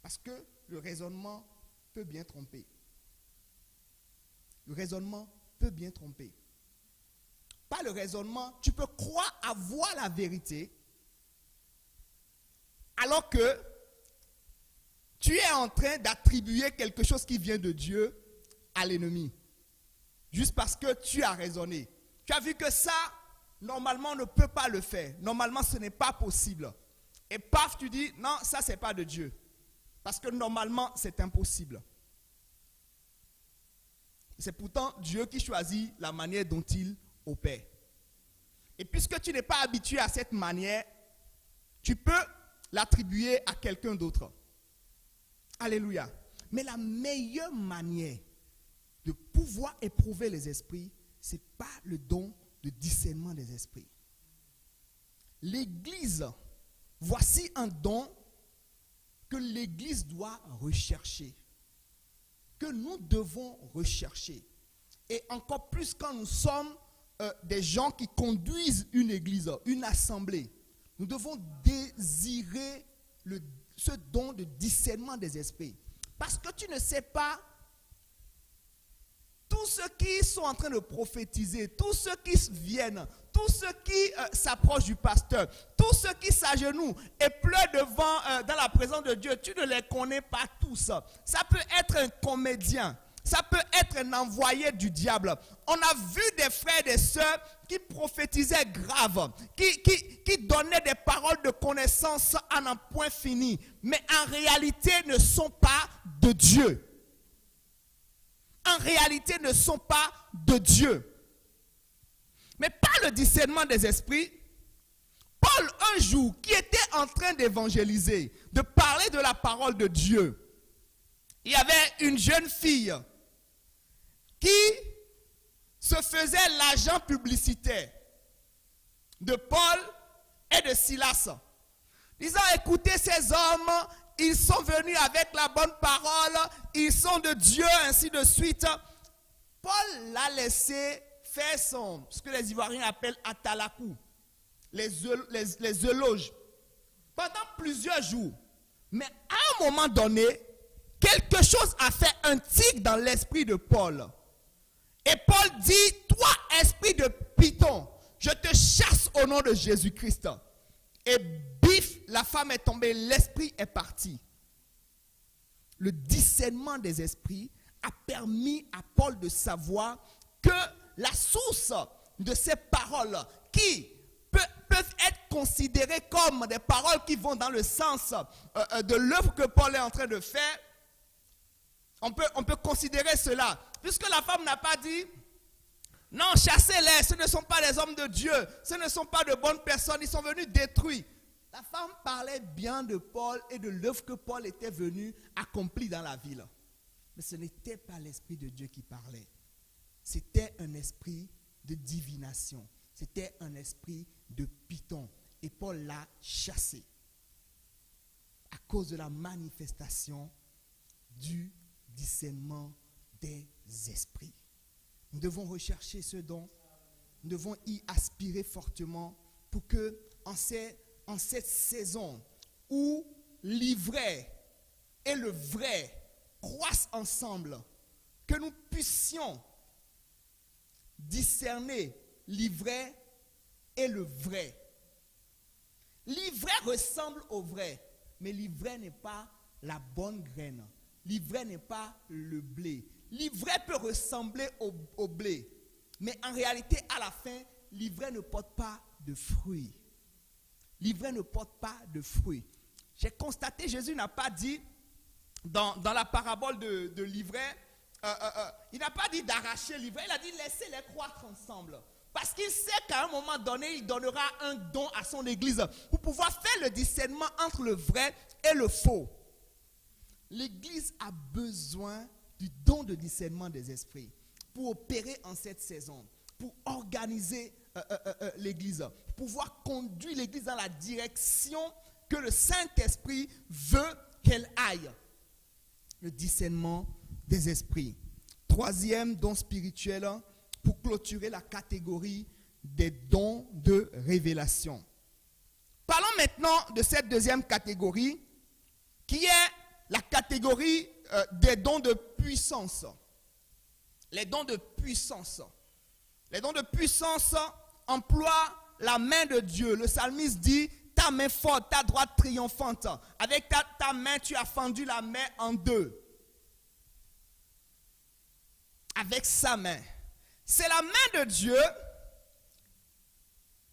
Parce que le raisonnement peut bien tromper. Le raisonnement peut bien tromper. Par le raisonnement, tu peux croire avoir la vérité, alors que tu es en train d'attribuer quelque chose qui vient de Dieu à l'ennemi. Juste parce que tu as raisonné. Tu as vu que ça, normalement, on ne peut pas le faire. Normalement, ce n'est pas possible. Et paf, tu dis, non, ça, ce n'est pas de Dieu. Parce que normalement, c'est impossible. C'est pourtant Dieu qui choisit la manière dont il opère. Et puisque tu n'es pas habitué à cette manière, tu peux l'attribuer à quelqu'un d'autre. Alléluia. Mais la meilleure manière de pouvoir éprouver les esprits, ce n'est pas le don de discernement des esprits. L'Église, voici un don que l'Église doit rechercher, que nous devons rechercher. Et encore plus quand nous sommes des gens qui conduisent une église, une assemblée. Nous devons désirer ce don de discernement des esprits. Parce que tu ne sais pas, tous ceux qui sont en train de prophétiser, tous ceux qui viennent, tous ceux qui s'approchent du pasteur, tous ceux qui s'agenouillent et pleurent dans la présence de Dieu, tu ne les connais pas tous. Ça peut être un comédien. Ça peut être un envoyé du diable. On a vu des frères et des sœurs qui prophétisaient grave, qui donnaient des paroles de connaissance à un point fini, mais en réalité ne sont pas de Dieu. En réalité ne sont pas de Dieu. Mais par le discernement des esprits, Paul un jour qui était en train d'évangéliser, de parler de la parole de Dieu, il y avait une jeune fille qui se faisait l'agent publicitaire de Paul et de Silas, disant, écoutez ces hommes, ils sont venus avec la bonne parole, ils sont de Dieu, ainsi de suite. Paul l'a laissé faire ce que les Ivoiriens appellent atalakou, les éloges, pendant plusieurs jours. Mais à un moment donné, quelque chose a fait un tic dans l'esprit de Paul. Et Paul dit, toi, esprit de Python, je te chasse au nom de Jésus-Christ. Et bif, la femme est tombée, l'esprit est parti. Le discernement des esprits a permis à Paul de savoir que la source de ces paroles qui peuvent être considérées comme des paroles qui vont dans le sens de l'œuvre que Paul est en train de faire, on peut considérer cela. Puisque la femme n'a pas dit, non, chassez-les, ce ne sont pas des hommes de Dieu, ce ne sont pas de bonnes personnes, ils sont venus détruire. La femme parlait bien de Paul et de l'œuvre que Paul était venu accomplir dans la ville. Mais ce n'était pas l'esprit de Dieu qui parlait. C'était un esprit de divination. C'était un esprit de Python. Et Paul l'a chassé à cause de la manifestation du discernement des esprits. Nous devons rechercher ce don. Nous devons y aspirer fortement pour que en cette saison où l'ivraie et le vrai croissent ensemble, que nous puissions discerner l'ivraie et le vrai. L'ivraie ressemble au vrai, mais l'ivraie n'est pas la bonne graine. L'ivraie n'est pas le blé. L'ivraie peut ressembler au blé, mais en réalité, à la fin, l'ivraie ne porte pas de fruits. L'ivraie ne porte pas de fruits. J'ai constaté, Jésus n'a pas dit, dans la parabole de l'ivraie, il n'a pas dit d'arracher l'ivraie, il a dit laissez-les croître ensemble. Parce qu'il sait qu'à un moment donné, il donnera un don à son église pour pouvoir faire le discernement entre le vrai et le faux. L'église a besoin du don de discernement des esprits pour opérer en cette saison, pour organiser l'église, pour pouvoir conduire l'église dans la direction que le Saint-Esprit veut qu'elle aille. Le discernement des esprits. Troisième don spirituel, pour clôturer la catégorie des dons de révélation. Parlons maintenant de cette deuxième catégorie, qui est la catégorie des dons de puissance. Les dons de puissance. Les dons de puissance emploient la main de Dieu. Le psalmiste dit, ta main forte, ta droite triomphante. Avec ta main, tu as fendu la mer en deux. Avec sa main. C'est la main de Dieu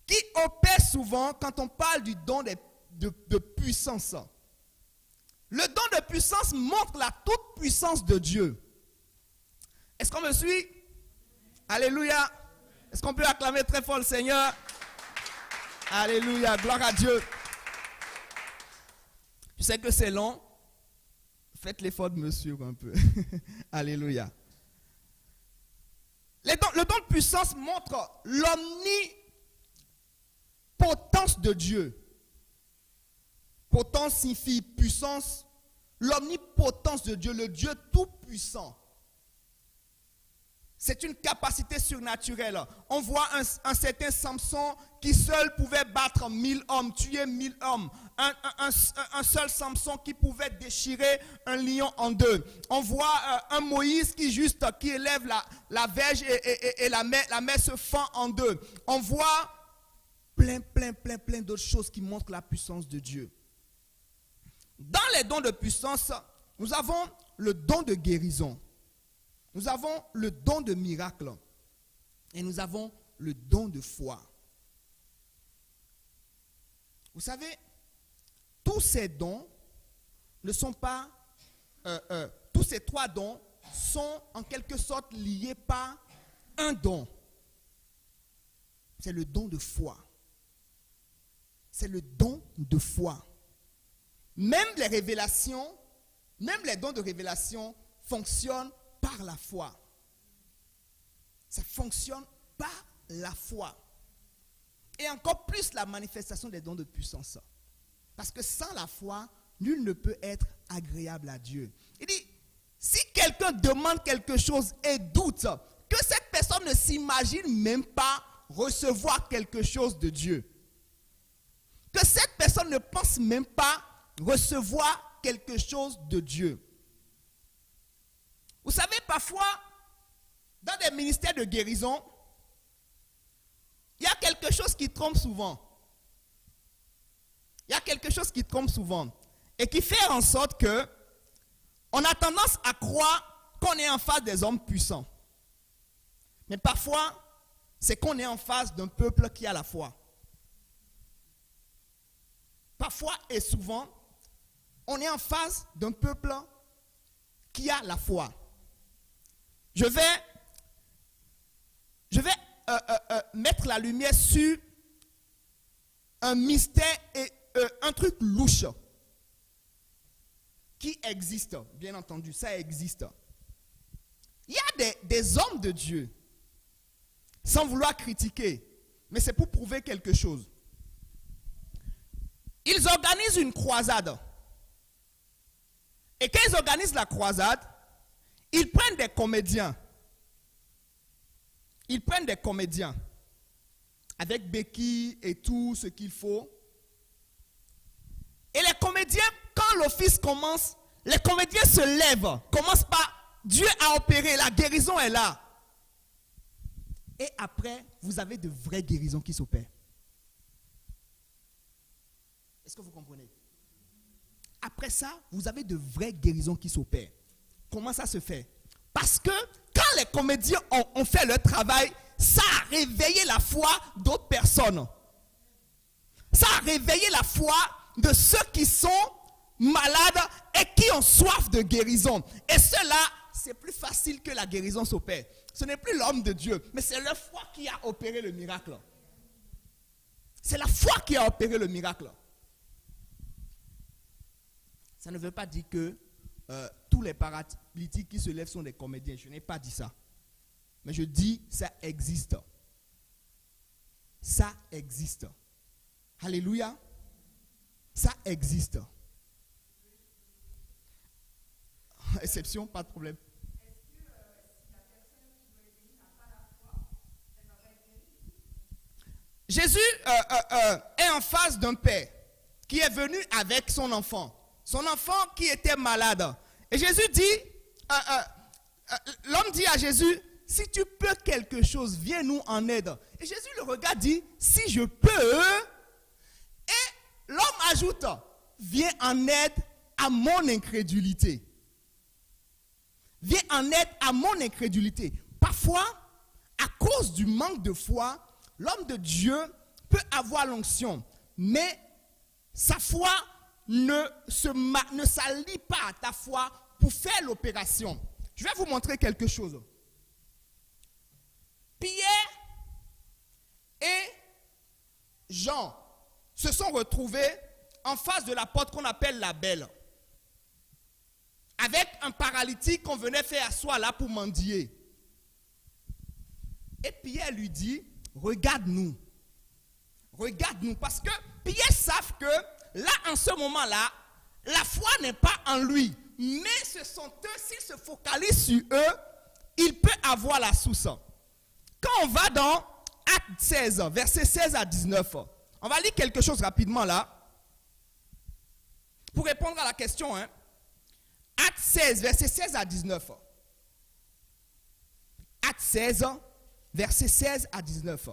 qui opère souvent quand on parle du don de puissance. Le don de puissance montre la toute puissance de Dieu. Est-ce qu'on me suit? Alléluia. Est-ce qu'on peut acclamer très fort le Seigneur? Alléluia, gloire à Dieu. Je sais que c'est long. Faites l'effort de me suivre un peu. Alléluia. Le don de puissance montre l'omnipotence de Dieu. Potence signifie puissance, l'omnipotence de Dieu, le Dieu tout-puissant. C'est une capacité surnaturelle. On voit un certain Samson qui seul pouvait battre 1000 hommes, tuer 1000 hommes. Un seul Samson qui pouvait déchirer un lion en deux. On voit un Moïse qui élève la verge et la mer se fend en deux. On voit plein d'autres choses qui montrent la puissance de Dieu. Dans les dons de puissance, nous avons le don de guérison. Nous avons le don de miracle et nous avons le don de foi. Vous savez, tous ces dons ne sont pas, tous ces trois dons sont en quelque sorte liés par un don. C'est le don de foi. C'est le don de foi. Même les révélations, même les dons de révélation fonctionnent par la foi. Ça fonctionne par la foi. Et encore plus la manifestation des dons de puissance. Parce que sans la foi, nul ne peut être agréable à Dieu. Il dit, si quelqu'un demande quelque chose et doute, que cette personne ne s'imagine même pas recevoir quelque chose de Dieu. Que cette personne ne pense même pas recevoir quelque chose de Dieu. Vous savez, parfois, dans des ministères de guérison, il y a quelque chose qui trompe souvent. Il y a quelque chose qui trompe souvent. Et qui fait en sorte que on a tendance à croire qu'on est en face des hommes puissants. Mais parfois, c'est qu'on est en face d'un peuple qui a la foi. Parfois et souvent, on est en face d'un peuple qui a la foi. Je vais mettre la lumière sur un mystère et un truc louche qui existe, bien entendu, ça existe. Il y a des hommes de Dieu, sans vouloir critiquer, mais c'est pour prouver quelque chose. Ils organisent une croisade. Et quand ils organisent la croisade, ils prennent des comédiens. Ils prennent des comédiens avec béquilles et tout ce qu'il faut. Et les comédiens, quand l'office commence, les comédiens se lèvent, commencent par Dieu a opéré, la guérison est là. Et après, vous avez de vraies guérisons qui s'opèrent. Est-ce que vous comprenez? Après ça, vous avez de vraies guérisons qui s'opèrent. Comment ça se fait? Parce que quand les comédiens ont fait leur travail, ça a réveillé la foi d'autres personnes. Ça a réveillé la foi de ceux qui sont malades et qui ont soif de guérison. Et cela, c'est plus facile que la guérison s'opère. Ce n'est plus l'homme de Dieu, mais c'est leur foi qui a opéré le miracle. C'est la foi qui a opéré le miracle. Ça ne veut pas dire que tous les paralytiques qui se lèvent sont des comédiens. Je n'ai pas dit ça. Mais je dis, ça existe. Ça existe. Alléluia. Ça existe. Exception, pas de problème. Jésus est en face d'un père qui est venu avec son enfant. Son enfant qui était malade. Et Jésus dit, l'homme dit à Jésus, si tu peux quelque chose, viens-nous en aide. Et Jésus le regarde, dit, si je peux. Et l'homme ajoute, viens en aide à mon incrédulité. Viens en aide à mon incrédulité. Parfois, à cause du manque de foi, l'homme de Dieu peut avoir l'onction, mais sa foi ne s'allie pas à ta foi pour faire l'opération. Je vais vous montrer quelque chose. Pierre et Jean se sont retrouvés en face de la porte qu'on appelle la Belle, avec un paralytique qu'on venait faire asseoir là pour mendier. Et Pierre lui dit, regarde-nous, parce que Pierre savent que là, en ce moment-là, la foi n'est pas en lui. Mais ce sont eux, s'ils se focalisent sur eux, il peut avoir la source. Quand on va dans Acte 16, versets 16 à 19, on va lire quelque chose rapidement là, pour répondre à la question. Acte 16, versets 16 à 19. Acte 16, versets 16 à 19.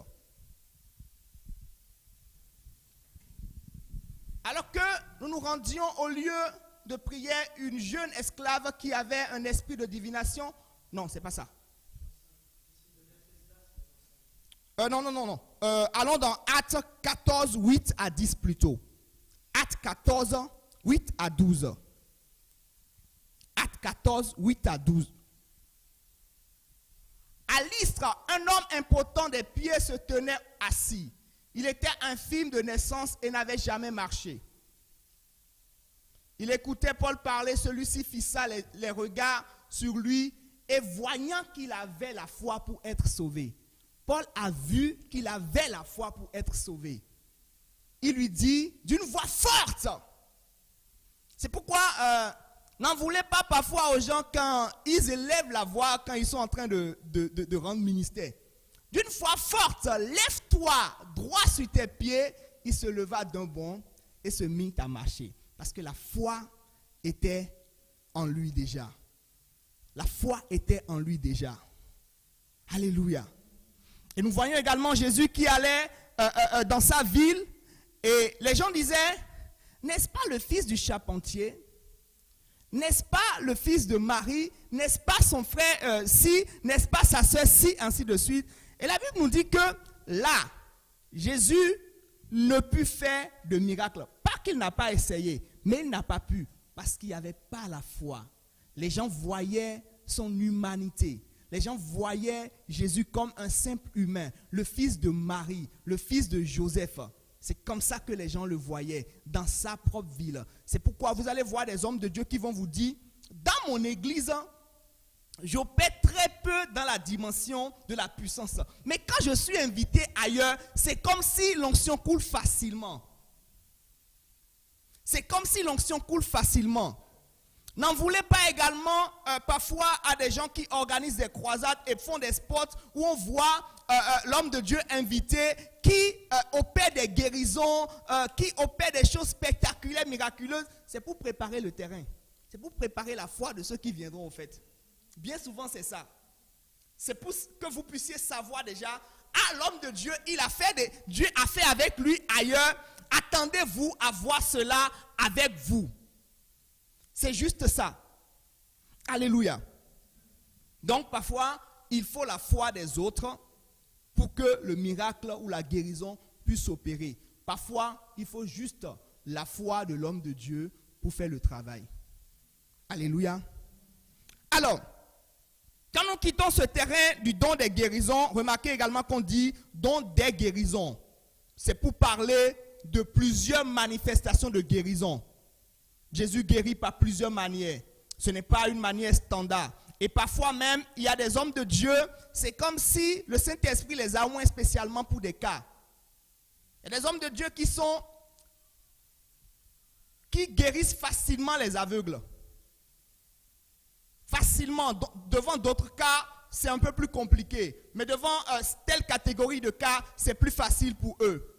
Alors que nous nous rendions au lieu de prière, une jeune esclave qui avait un esprit de divination. Non, c'est pas ça. Non. Allons dans Acte 14, 8 à 10 plutôt. Acte 14, 8 à 12. Acte 14, 8 à 12. À Lystre, un homme impotent des pieds se tenait assis. Il était infirme de naissance et n'avait jamais marché. Il écoutait Paul parler, celui-ci fixa les regards sur lui et voyant qu'il avait la foi pour être sauvé. Paul a vu qu'il avait la foi pour être sauvé. Il lui dit d'une voix forte. C'est pourquoi n'en voulez pas parfois aux gens quand ils élèvent la voix, quand ils sont en train de rendre ministère. D'une voix forte, lève-toi droit sur tes pieds. Il se leva d'un bond et se mit à marcher. Parce que la foi était en lui déjà. La foi était en lui déjà. Alléluia. Et nous voyons également Jésus qui allait dans sa ville. Et les gens disaient, n'est-ce pas le fils du charpentier? N'est-ce pas le fils de Marie? N'est-ce pas son frère si? N'est-ce pas sa soeur si? Ainsi de suite. Et la Bible nous dit que là, Jésus ne put faire de miracle. Pas qu'il n'a pas essayé, mais il n'a pas pu. Parce qu'il n'y avait pas la foi. Les gens voyaient son humanité. Les gens voyaient Jésus comme un simple humain, le fils de Marie, le fils de Joseph. C'est comme ça que les gens le voyaient, dans sa propre ville. C'est pourquoi vous allez voir des hommes de Dieu qui vont vous dire, dans mon église, j'opère très peu dans la dimension de la puissance. Mais quand je suis invité ailleurs, c'est comme si l'onction coule facilement. C'est comme si l'onction coule facilement. N'en voulez pas également parfois à des gens qui organisent des croisades et font des spots où on voit l'homme de Dieu invité qui opère des guérisons, qui opère des choses spectaculaires, miraculeuses. C'est pour préparer le terrain. C'est pour préparer la foi de ceux qui viendront au fait. Bien souvent c'est ça. C'est pour que vous puissiez savoir déjà, l'homme de Dieu, Dieu a fait avec lui ailleurs. Attendez-vous à voir cela avec vous. C'est juste ça. Alléluia. Donc parfois, il faut la foi des autres pour que le miracle ou la guérison puisse opérer. Parfois, il faut juste la foi de l'homme de Dieu pour faire le travail. Alléluia. Alors, quand nous quittons ce terrain du don des guérisons, remarquez également qu'on dit don des guérisons. C'est pour parler de plusieurs manifestations de guérison. Jésus guérit par plusieurs manières. Ce n'est pas une manière standard. Et parfois même, il y a des hommes de Dieu, c'est comme si le Saint-Esprit les a oints spécialement pour des cas. Il y a des hommes de Dieu qui guérissent facilement les aveugles. Facilement. Devant d'autres cas, c'est un peu plus compliqué. Mais devant telle catégorie de cas, c'est plus facile pour eux.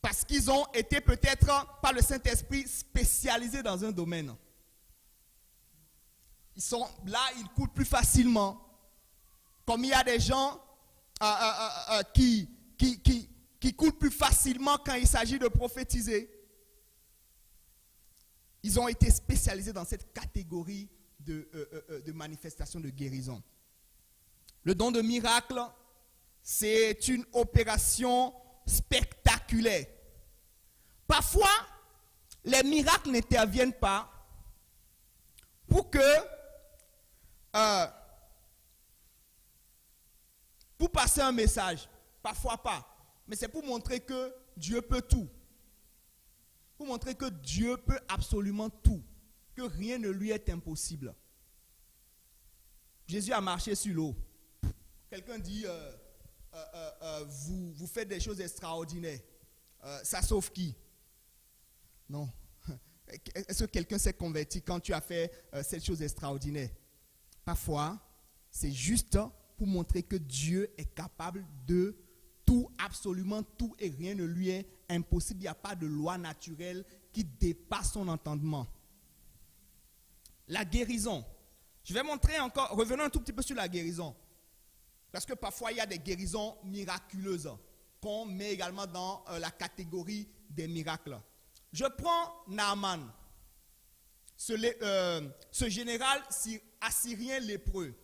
Parce qu'ils ont été peut-être par le Saint-Esprit spécialisés dans un domaine. Ils sont là, ils coulent plus facilement. Comme il y a des gens qui coulent plus facilement quand il s'agit de prophétiser. Ils ont été spécialisés dans cette catégorie de manifestation de guérison. Le don de miracle, c'est une opération spectaculaire. Parfois, les miracles n'interviennent pas pour passer un message. Parfois pas. Mais c'est pour montrer que Dieu peut tout. Pour montrer que Dieu peut absolument tout. Que rien ne lui est impossible. Jésus a marché sur l'eau. Quelqu'un dit, vous faites des choses extraordinaires. Ça sauve qui? Non. Est-ce que quelqu'un s'est converti quand tu as fait cette chose extraordinaire? Parfois, c'est juste pour montrer que Dieu est capable de tout, absolument tout, et rien ne lui est impossible. Il n'y a pas de loi naturelle qui dépasse son entendement. La guérison. Je vais montrer encore, revenons un tout petit peu sur la guérison. Parce que parfois, il y a des guérisons miraculeuses qu'on met également dans la catégorie des miracles. Je prends Naaman, ce général assyrien lépreux.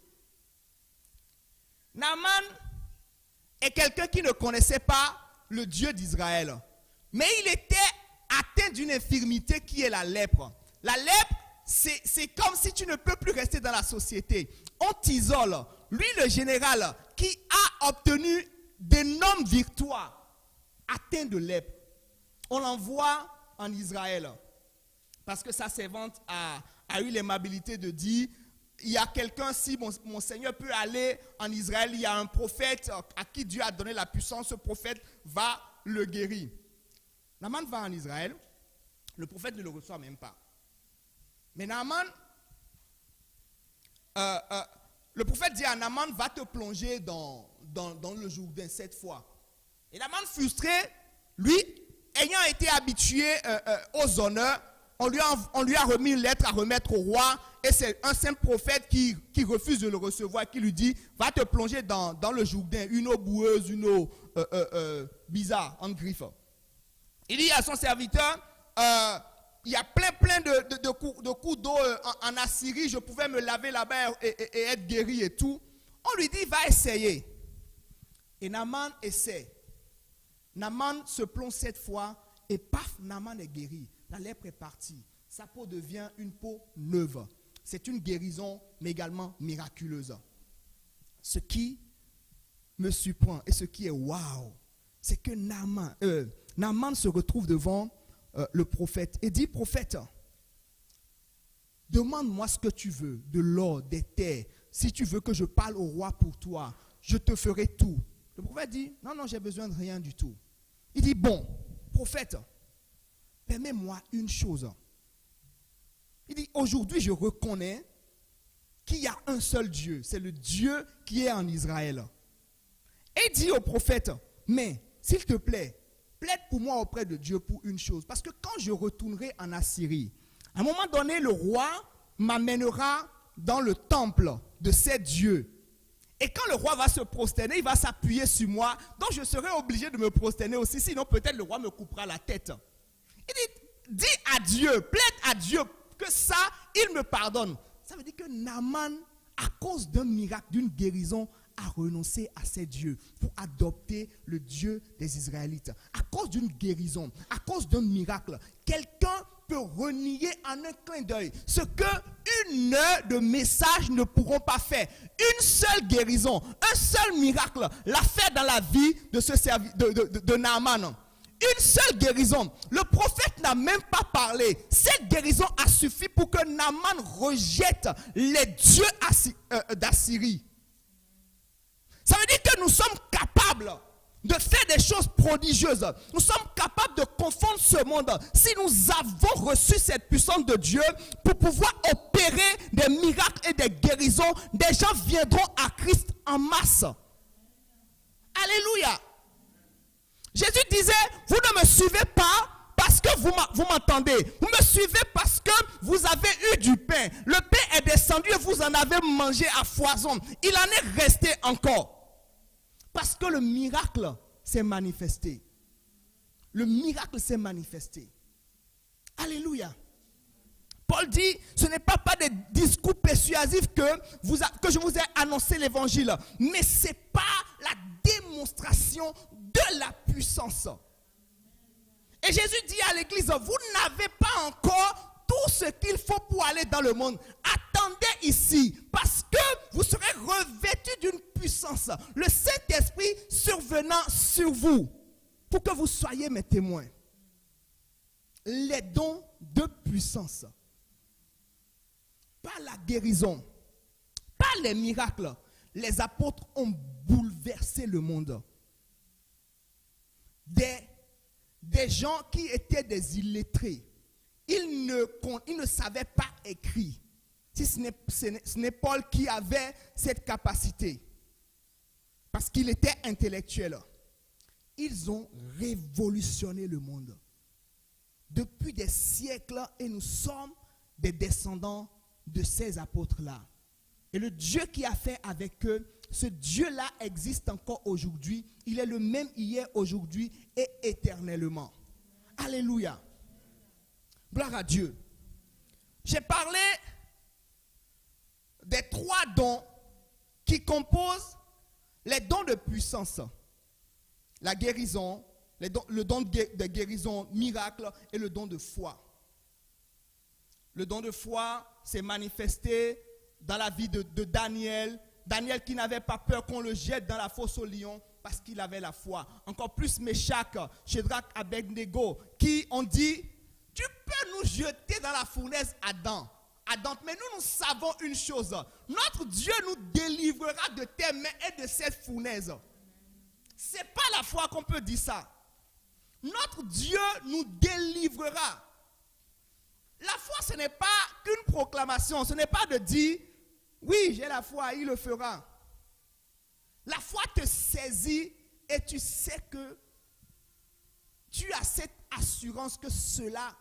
Naaman est quelqu'un qui ne connaissait pas le Dieu d'Israël. Mais il était atteint d'une infirmité qui est la lèpre. La lèpre, c'est comme si tu ne peux plus rester dans la société. On t'isole. Lui, le général, qui a obtenu d'énormes victoires, atteint de lèpre. On l'envoie en Israël. Parce que sa servante a eu l'aimabilité de dire, il y a quelqu'un, si mon Seigneur peut aller en Israël, il y a un prophète à qui Dieu a donné la puissance, ce prophète va le guérir. Naaman va en Israël, le prophète ne le reçoit même pas. Mais Naaman, le prophète dit à Naaman, va te plonger dans le Jourdain 7 fois. Et Naaman frustré, lui, ayant été habitué aux honneurs, on lui a remis une lettre à remettre au roi, et c'est un simple prophète qui refuse de le recevoir, qui lui dit, va te plonger dans le Jourdain, une eau boueuse, une eau bizarre, en griffe. Il dit à son serviteur, il y a plein de coups d'eau en Assyrie, je pouvais me laver là-bas et être guéri et tout. On lui dit, va essayer. Et Naaman essaie. Naaman se plonge 7 fois et paf, Naaman est guéri. La lèpre est partie. Sa peau devient une peau neuve. C'est une guérison, mais également miraculeuse. Ce qui me surprend et ce qui est waouh, c'est que Naaman se retrouve devant le prophète et dit, prophète, demande-moi ce que tu veux, de l'or, des terres. Si tu veux que je parle au roi pour toi, je te ferai tout. Le prophète dit, non, j'ai besoin de rien du tout. Il dit, bon, prophète, permets-moi une chose. Il dit, aujourd'hui je reconnais qu'il y a un seul Dieu, c'est le Dieu qui est en Israël. Et il dit au prophète, mais s'il te plaît, plaide pour moi auprès de Dieu pour une chose. Parce que quand je retournerai en Assyrie, à un moment donné, le roi m'amènera dans le temple de ces dieux. Et quand le roi va se prosterner, il va s'appuyer sur moi. Donc je serai obligé de me prosterner aussi, sinon peut-être le roi me coupera la tête. Il dit, dis à Dieu, plaide à Dieu que ça, il me pardonne. Ça veut dire que Naaman, à cause d'un miracle, d'une guérison, a renoncé à ses dieux pour adopter le Dieu des Israélites. À cause d'une guérison, à cause d'un miracle, quelqu'un peut renier en un clin d'œil ce que une heure de message ne pourront pas faire. Une seule guérison, un seul miracle l'a fait dans la vie de Naaman. Une seule guérison. Le prophète n'a même pas parlé. Cette guérison a suffi pour que Naaman rejette les dieux d'Assyrie. Ça veut dire que nous sommes capables de faire des choses prodigieuses. Nous sommes capables de confondre ce monde. Si nous avons reçu cette puissance de Dieu pour pouvoir opérer des miracles et des guérisons, des gens viendront à Christ en masse. Alléluia. Jésus disait, vous ne me suivez pas parce que vous m'entendez. Vous me suivez parce que vous avez eu du pain. Le pain est descendu et vous en avez mangé à foison. Il en est resté encore. Parce que le miracle s'est manifesté. Le miracle s'est manifesté. Alléluia. Paul dit, ce n'est pas des discours persuasifs que je vous ai annoncé l'évangile, mais ce n'est pas la démonstration de la puissance. Et Jésus dit à l'église, vous n'avez pas encore tout ce qu'il faut pour aller dans le monde. Attendez ici, parce que vous serez revêtus d'une puissance. Le Saint-Esprit survenant sur vous, pour que vous soyez mes témoins. Les dons de puissance. Pas la guérison, pas les miracles. Les apôtres ont bouleversé le monde. Des gens qui étaient des illettrés, il ne savait pas écrire. Si ce n'est Paul qui avait cette capacité. Parce qu'il était intellectuel. Ils ont révolutionné le monde. Depuis des siècles, et nous sommes des descendants de ces apôtres-là. Et le Dieu qui a fait avec eux, ce Dieu-là existe encore aujourd'hui. Il est le même hier, aujourd'hui et éternellement. Alléluia. Gloire à Dieu. J'ai parlé des 3 dons qui composent les dons de puissance. La guérison, le don de guérison, miracle et le don de foi. Le don de foi s'est manifesté dans la vie de Daniel. Daniel qui n'avait pas peur qu'on le jette dans la fosse au lion parce qu'il avait la foi. Encore plus Méchak, Shadrach, Abednego qui ont dit, tu peux nous jeter dans la fournaise Adam. Mais nous savons une chose, notre Dieu nous délivrera de tes mains et de cette fournaise. Ce n'est pas la foi qu'on peut dire ça. Notre Dieu nous délivrera. La foi, ce n'est pas qu'une proclamation, ce n'est pas de dire, oui, j'ai la foi, il le fera. La foi te saisit et tu sais que tu as cette assurance que cela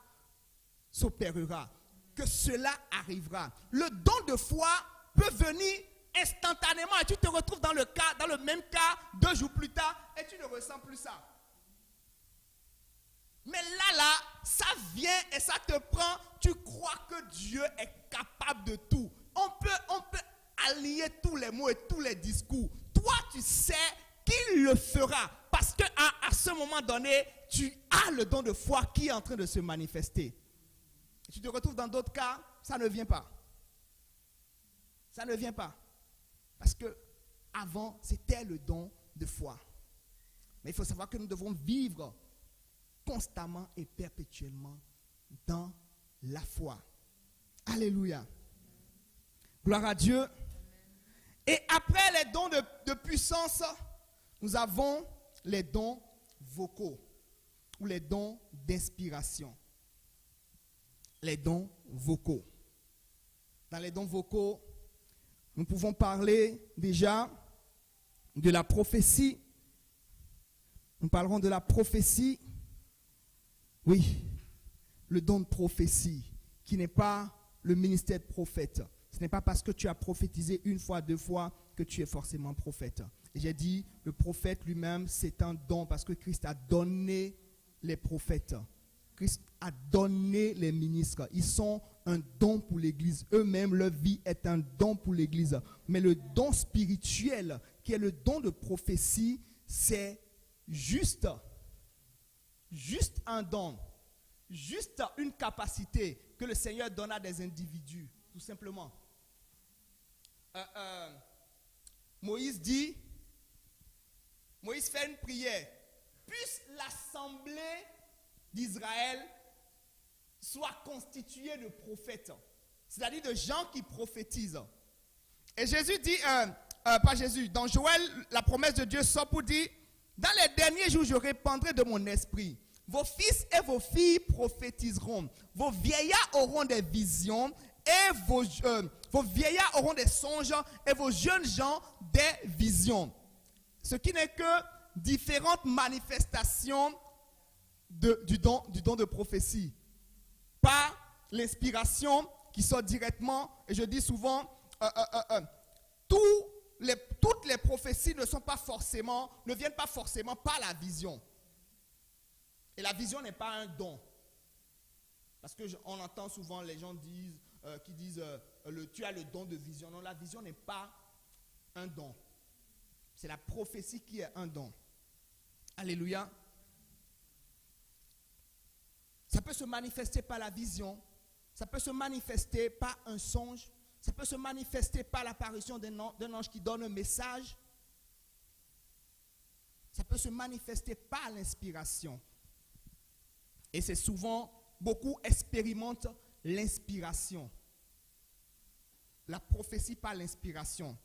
s'opérera, que cela arrivera. Le don de foi peut venir instantanément et tu te retrouves dans le même cas 2 jours plus tard et tu ne ressens plus ça. Mais là, ça vient et ça te prend. Tu crois que Dieu est capable de tout. On peut aligner tous les mots et tous les discours. Toi, tu sais qu'il le fera. Parce qu'à ce moment donné, tu as le don de foi qui est en train de se manifester. Et tu te retrouves dans d'autres cas, ça ne vient pas. Ça ne vient pas. Parce que avant, c'était le don de foi. Mais il faut savoir que nous devons vivre constamment et perpétuellement dans la foi. Alléluia. Gloire à Dieu. Et après les dons de puissance, nous avons les dons vocaux ou les dons d'inspiration. Les dons vocaux. Dans les dons vocaux, nous pouvons parler déjà de la prophétie. Nous parlerons de la prophétie. Oui, le don de prophétie, qui n'est pas le ministère de prophète. Ce n'est pas parce que tu as prophétisé 1 fois, 2 fois que tu es forcément prophète. Et j'ai dit, le prophète lui-même, c'est un don parce que Christ a donné les prophètes. Christ a donné les ministres. Ils sont un don pour l'Église. Eux-mêmes, leur vie est un don pour l'Église. Mais le don spirituel, qui est le don de prophétie, c'est juste un don, juste une capacité que le Seigneur donne à des individus, tout simplement. Moïse fait une prière, puisse l'assemblée d'Israël soit constituée de prophètes, c'est-à-dire de gens qui prophétisent. Et Jésus dit, pas Jésus, dans Joël, la promesse de Dieu sort pour dire, dans les derniers jours, je répandrai de mon esprit. Vos fils et vos filles prophétiseront. Vos vieillards auront des visions et vos vieillards auront des songes et vos jeunes gens des visions. Ce qui n'est que différentes manifestations du don de prophétie. Pas l'inspiration qui sort directement, et je dis souvent, toutes les prophéties ne viennent pas forcément par la vision. Et la vision n'est pas un don. Parce qu'on entend souvent les gens qui disent tu as le don de vision. Non, la vision n'est pas un don. C'est la prophétie qui est un don. Alléluia. Ça peut se manifester par la vision. Ça peut se manifester par un songe. Ça peut se manifester par l'apparition d'un ange qui donne un message. Ça peut se manifester par l'inspiration. Et c'est souvent, beaucoup expérimentent l'inspiration. La prophétie par l'inspiration.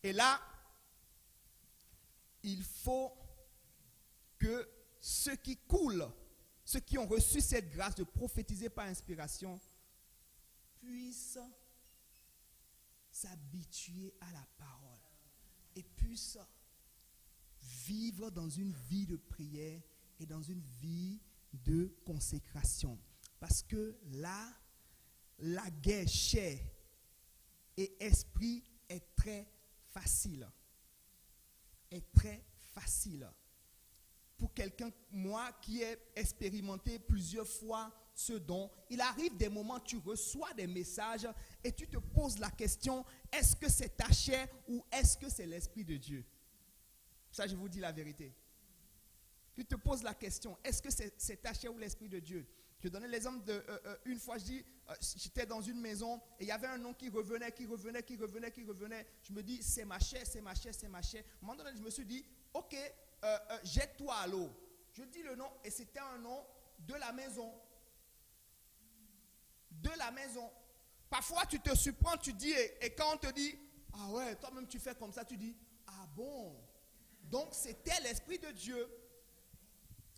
Et là, il faut que ce qui coule ceux qui ont reçu cette grâce de prophétiser par inspiration, puissent s'habituer à la parole et puissent vivre dans une vie de prière et dans une vie de consécration. Parce que là, la guerre chair et esprit est très facile. Est très facile. Pour quelqu'un, moi, qui ai expérimenté plusieurs fois ce don, il arrive des moments où tu reçois des messages et tu te poses la question, est-ce que c'est ta chair ou est-ce que c'est l'Esprit de Dieu? Ça, je vous dis la vérité. Tu te poses la question, est-ce que c'est ta chair ou l'Esprit de Dieu? Je donnais l'exemple une fois, j'étais dans une maison et il y avait un nom qui revenait. Je me dis, c'est ma chair. À un moment donné, je me suis dit, ok, jette-toi à l'eau. Je dis le nom et c'était un nom de la maison. De la maison. Parfois, tu te surprends, tu dis, et quand on te dit, ah ouais, toi-même tu fais comme ça, tu dis, ah bon. Donc, c'était l'Esprit de Dieu.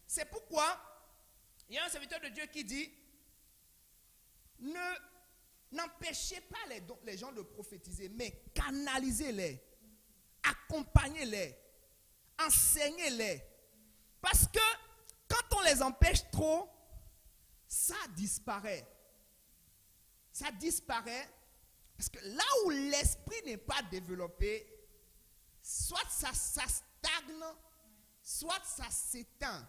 C'est pourquoi, il y a un serviteur de Dieu qui dit, n'empêchez pas les gens de prophétiser, mais canalisez-les, accompagnez-les, enseignez-les. Parce que quand on les empêche trop, ça disparaît. Ça disparaît parce que là où l'esprit n'est pas développé, soit ça stagne, soit ça s'éteint.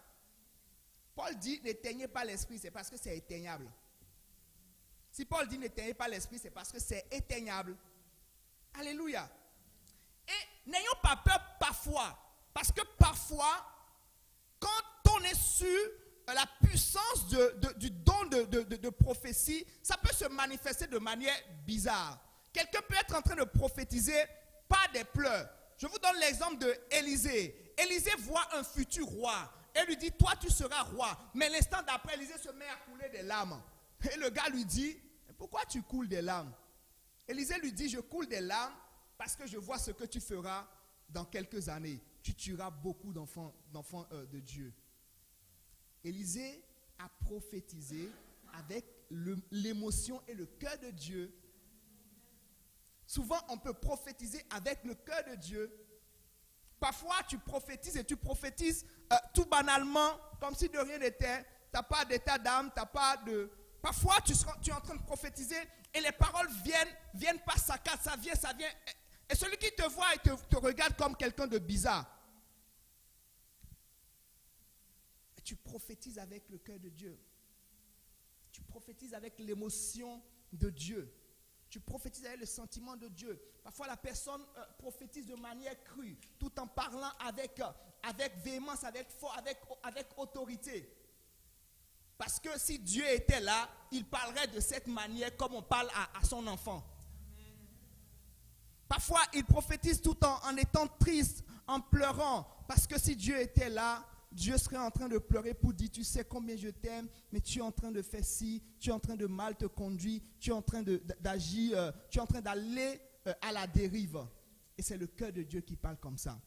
Paul dit n'éteignez pas l'esprit, c'est parce que c'est éteignable. Si Paul dit n'éteignez pas l'esprit, c'est parce que c'est éteignable. Alléluia. Et n'ayons pas peur parfois, parce que parfois, quand on est sur la puissance du don de prophétie, ça peut se manifester de manière bizarre. Quelqu'un peut être en train de prophétiser par des pleurs. Je vous donne l'exemple de Élisée. Élisée voit un futur roi et lui dit, toi tu seras roi. Mais l'instant d'après, Élisée se met à couler des larmes. Et le gars lui dit, pourquoi tu coules des larmes? Élisée lui dit, je coule des larmes parce que je vois ce que tu feras dans quelques années. Tu tueras beaucoup d'enfants de Dieu. Élisée a prophétisé avec l'émotion et le cœur de Dieu. Souvent, on peut prophétiser avec le cœur de Dieu. Parfois, tu prophétises et tu prophétises tout banalement, comme si de rien n'était. Tu n'as pas d'état d'âme, tu n'as pas de... Parfois, tu es en train de prophétiser et les paroles viennent par saccades, ça vient. Et celui qui te voit et te regarde comme quelqu'un de bizarre. Et tu prophétises avec le cœur de Dieu. Tu prophétises avec l'émotion de Dieu. Tu prophétises avec le sentiment de Dieu. Parfois, la personne prophétise de manière crue, tout en parlant avec véhémence, avec autorité. Parce que si Dieu était là, il parlerait de cette manière comme on parle à son enfant. Parfois, il prophétise tout en étant triste, en pleurant. Parce que si Dieu était là, Dieu serait en train de pleurer pour dire, tu sais combien je t'aime, mais tu es en train de faire ci, tu es en train de mal te conduire, tu es en train d'agir, tu es en train d'aller à la dérive. Et c'est le cœur de Dieu qui parle comme ça.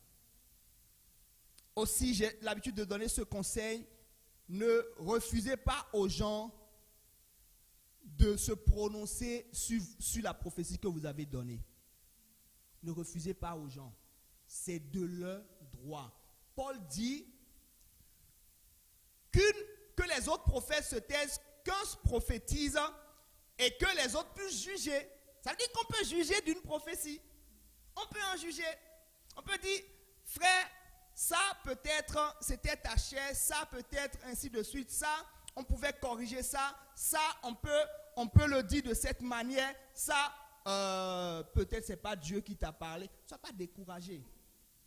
Aussi, j'ai l'habitude de donner ce conseil, ne refusez pas aux gens de se prononcer sur la prophétie que vous avez donnée. Ne refusez pas aux gens. C'est de leur droit. Paul dit que les autres prophètes se taisent, qu'un se prophétise et que les autres puissent juger. Ça veut dire qu'on peut juger d'une prophétie. On peut en juger. On peut dire, frère, ça peut-être c'était ta chair, ça peut-être ainsi de suite, ça on pouvait corriger ça on peut le dire de cette manière, ça peut-être c'est pas Dieu qui t'a parlé. Sois pas découragé.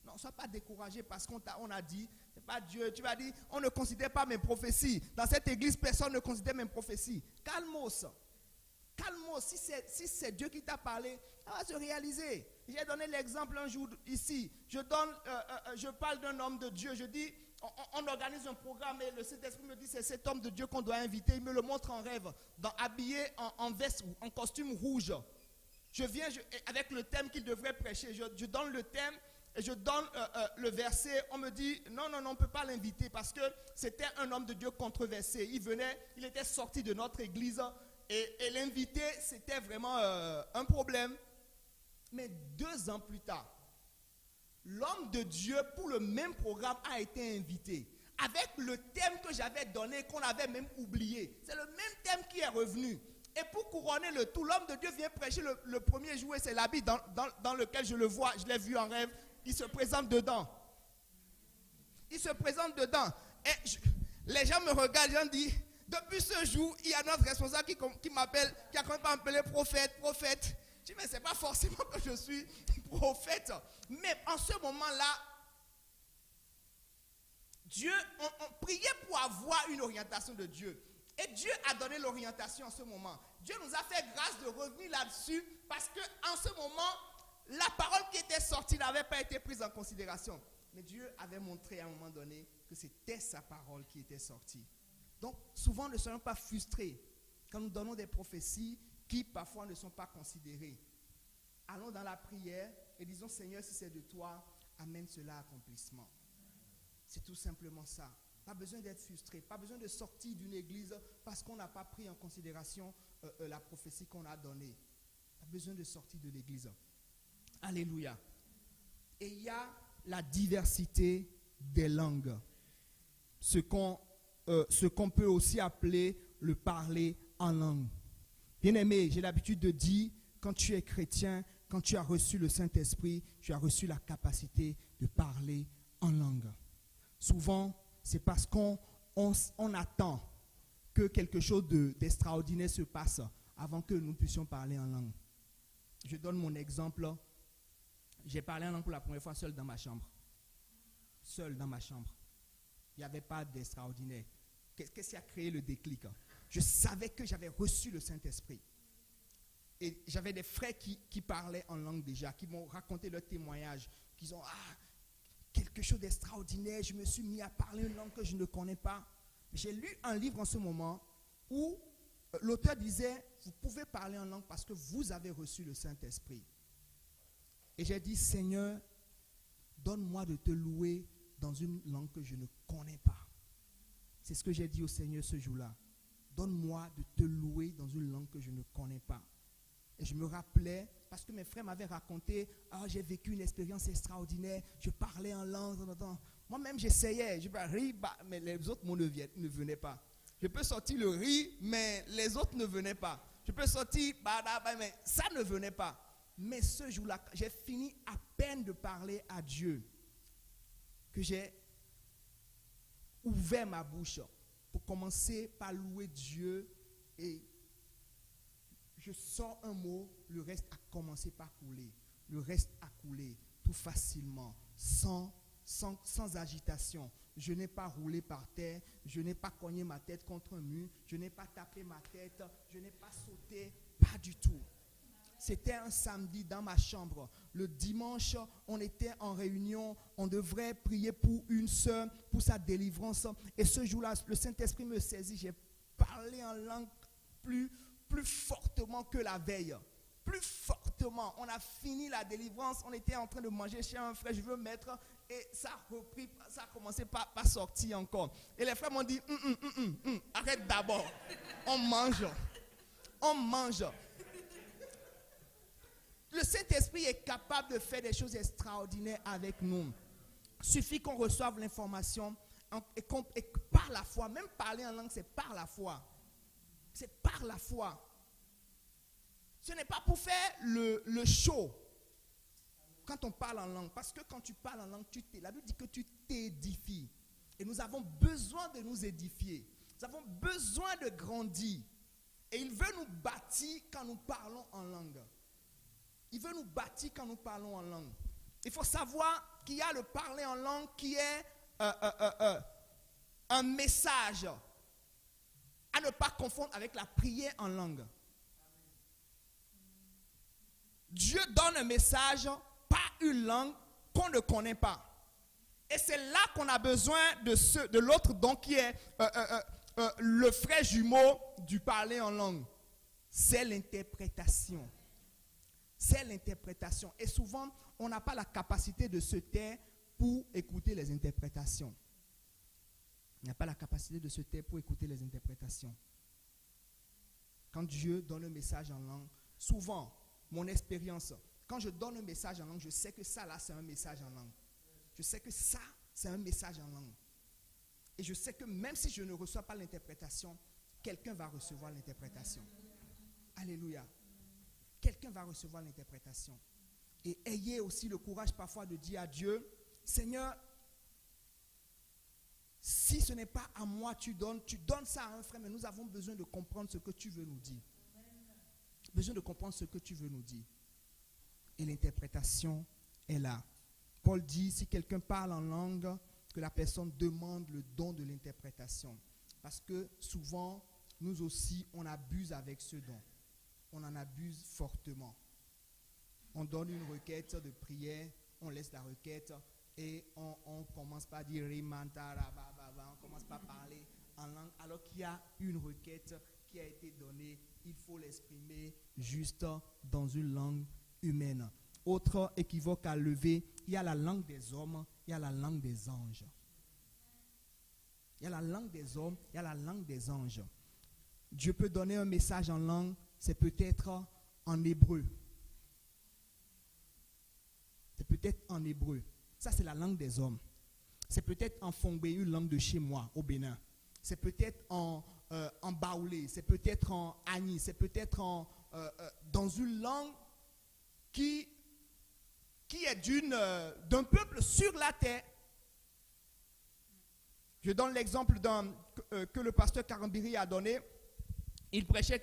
Non, sois pas découragé parce qu'on a dit, c'est pas Dieu. Tu vas dire, on ne considère pas mes prophéties. Dans cette église, personne ne considère mes prophéties. Calmos. Si c'est Dieu qui t'a parlé, ça va se réaliser. J'ai donné l'exemple un jour ici. Je parle d'un homme de Dieu. Je dis, on organise un programme et le Saint-Esprit me dit, c'est cet homme de Dieu qu'on doit inviter. Il me le montre en rêve, habillé en veste, en costume rouge. Je viens avec le thème qu'il devrait prêcher. Je donne le thème et je donne le verset, on me dit, non, on ne peut pas l'inviter parce que c'était un homme de Dieu controversé. Il était sorti de notre église et l'inviter, c'était vraiment un problème. Mais 2 ans plus tard, l'homme de Dieu pour le même programme a été invité. Avec le thème que j'avais donné, qu'on avait même oublié. C'est le même thème qui est revenu. Et pour couronner le tout, l'homme de Dieu vient prêcher le premier jour et c'est l'habit dans lequel je le vois, je l'ai vu en rêve. Il se présente dedans. Il se présente dedans. Et les gens me regardent, les gens disent, depuis ce jour, il y a notre responsable qui m'appelle, qui a commencé à m'appeler prophète. Je dis, mais ce n'est pas forcément que je suis prophète. Mais en ce moment-là, Dieu, on priait pour avoir une orientation de Dieu. Et Dieu a donné l'orientation en ce moment. Dieu nous a fait grâce de revenir là-dessus parce qu'en ce moment, la parole qui était sortie n'avait pas été prise en considération. Mais Dieu avait montré à un moment donné que c'était sa parole qui était sortie. Donc, souvent, ne soyons pas frustrés quand nous donnons des prophéties qui parfois ne sont pas considérées. Allons dans la prière et disons, Seigneur, si c'est de toi, amène cela à accomplissement. C'est tout simplement ça. Pas besoin d'être frustré, pas besoin de sortir d'une église parce qu'on n'a pas pris en considération la prophétie qu'on a donnée. Pas besoin de sortir de l'église. Alléluia. Et il y a la diversité des langues. Ce qu'on peut aussi appeler le parler en langue. Bien-aimé, j'ai l'habitude de dire, quand tu es chrétien, quand tu as reçu le Saint-Esprit, tu as reçu la capacité de parler en langue. Souvent, c'est parce qu'on attend que quelque chose d'extraordinaire se passe avant que nous puissions parler en langue. Je donne mon exemple. J'ai parlé en langue pour la première fois seul dans ma chambre. Seul dans ma chambre. Il n'y avait pas d'extraordinaire. Qu'est-ce qui a créé le déclic? Je savais que j'avais reçu le Saint-Esprit. Et j'avais des frères qui parlaient en langue déjà, qui m'ont raconté leur témoignage, qui ont quelque chose d'extraordinaire, je me suis mis à parler une langue que je ne connais pas. J'ai lu un livre en ce moment où l'auteur disait, vous pouvez parler en langue parce que vous avez reçu le Saint-Esprit. Et j'ai dit, Seigneur, donne-moi de te louer dans une langue que je ne connais pas. C'est ce que j'ai dit au Seigneur ce jour-là. Donne-moi de te louer dans une langue que je ne connais pas. Et je me rappelais, parce que mes frères m'avaient raconté, j'ai vécu une expérience extraordinaire, je parlais en langue. Moi-même, j'essayais, je parlais, mais les autres mots ne venaient pas. Je peux sortir le riz, mais les autres ne venaient pas. Je peux sortir, mais ça ne venait pas. Mais ce jour-là, j'ai fini à peine de parler à Dieu, que j'ai ouvert ma bouche pour commencer par louer Dieu et je sors un mot, le reste a commencé par couler. Le reste a coulé tout facilement, sans agitation. Je n'ai pas roulé par terre, je n'ai pas cogné ma tête contre un mur, je n'ai pas tapé ma tête, je n'ai pas sauté, pas du tout. C'était un samedi dans ma chambre. Le dimanche, on était en réunion, on devrait prier pour une sœur, pour sa délivrance. Et ce jour-là, le Saint-Esprit me saisit, j'ai parlé en langue plus fortement que la veille. Plus fortement. On a fini la délivrance. On était en train de manger chez un frère. Je veux mettre. Et ça a repris. Ça a commencé pas sortir encore. Et les frères m'ont dit, arrête d'abord. On mange. On mange. Le Saint-Esprit est capable de faire des choses extraordinaires avec nous. Il suffit qu'on reçoive l'information et par la foi. Même parler en langue, c'est par la foi. C'est par la foi. Ce n'est pas pour faire le show quand on parle en langue. Parce que quand tu parles en langue, la Bible dit que tu t'édifies. Et nous avons besoin de nous édifier. Nous avons besoin de grandir. Et il veut nous bâtir quand nous parlons en langue. Il veut nous bâtir quand nous parlons en langue. Il faut savoir qu'il y a le parler en langue qui est un message à ne pas confondre avec la prière en langue. Dieu donne un message par une langue qu'on ne connaît pas. Et c'est là qu'on a besoin de l'autre don qui est le frère jumeau du parler en langue. C'est l'interprétation. c'est l'interprétation. Et souvent, on n'a pas la capacité de se taire pour écouter les interprétations. On n'a pas la capacité de se taire pour écouter les interprétations. Quand Dieu donne un message en langue, souvent, mon expérience, quand je donne un message en langue, je sais que ça là, c'est un message en langue. Je sais que ça, c'est un message en langue. Et je sais que même si je ne reçois pas l'interprétation, quelqu'un va recevoir l'interprétation. Alléluia. Quelqu'un va recevoir l'interprétation. Et ayez aussi le courage parfois de dire à Dieu, Seigneur, si ce n'est pas à moi, tu donnes ça à un frère, mais nous avons besoin de comprendre ce que tu veux nous dire. Besoin de comprendre ce que tu veux nous dire. Et l'interprétation est là. Paul dit, si quelqu'un parle en langue, que la personne demande le don de l'interprétation. Parce que souvent, nous aussi, on abuse avec ce don. On en abuse fortement. On donne une requête de prière, on laisse la requête et on commence pas à dire on commence pas à parler en langue alors qu'il y a une requête qui a été donnée. Il faut l'exprimer juste dans une langue humaine. Autre équivoque à lever, il y a la langue des hommes, il y a la langue des anges. Il y a la langue des hommes, il y a la langue des anges. Dieu peut donner un message en langue, c'est peut-être en hébreu. C'est peut-être en hébreu. Ça, c'est la langue des hommes. C'est peut-être en Fongbe, une langue de chez moi, au Bénin. C'est peut-être en Baoulé, c'est peut-être en Agni, c'est peut-être dans une langue qui est d'un peuple sur la terre. Je donne l'exemple que le pasteur Karambiri a donné. Il prêchait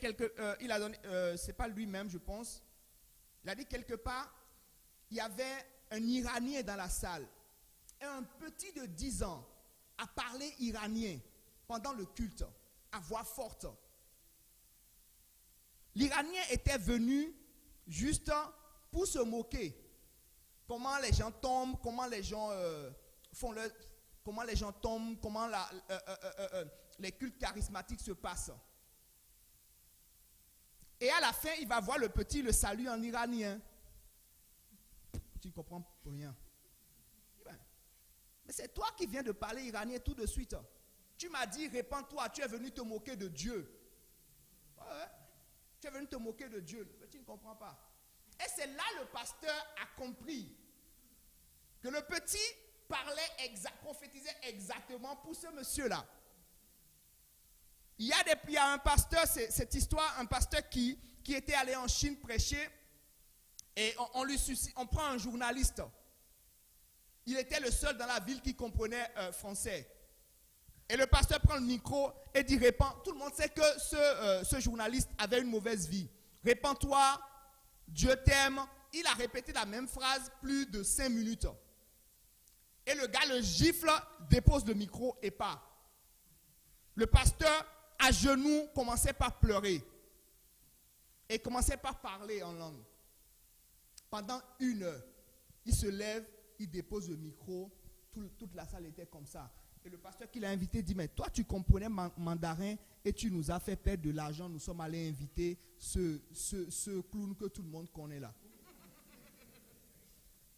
il a donné, c'est pas lui-même, je pense. Il a dit quelque part, il y avait un Iranien dans la salle. Et un petit de 10 ans a parlé iranien pendant le culte, à voix forte. L'Iranien était venu juste pour se moquer. Comment les gens tombent, comment les gens comment les gens tombent, comment les cultes charismatiques se passent. Et à la fin, il va voir le petit, le salue en iranien. Tu ne comprends rien. Mais c'est toi qui viens de parler iranien tout de suite. Tu m'as dit, répands-toi, tu es venu te moquer de Dieu. Ouais, tu es venu te moquer de Dieu. Mais tu ne comprends pas. Et c'est là le pasteur a compris que le petit prophétisait exactement pour ce monsieur-là. Il y a un pasteur, cette histoire, un pasteur qui était allé en Chine prêcher et on prend un journaliste. Il était le seul dans la ville qui comprenait français. Et le pasteur prend le micro et dit, répands. Tout le monde sait que ce journaliste avait une mauvaise vie. Répands-toi, Dieu t'aime. Il a répété la même phrase plus de 5 minutes. Et le gars le gifle, dépose le micro et part. Le pasteur, à genoux, commençait par pleurer. Et commençait par parler en langue. Pendant 1 heure, il se lève, il dépose le micro, toute la salle était comme ça. Et le pasteur qui l'a invité dit, mais toi tu comprenais mandarin et tu nous as fait perdre de l'argent, nous sommes allés inviter ce clown que tout le monde connaît là.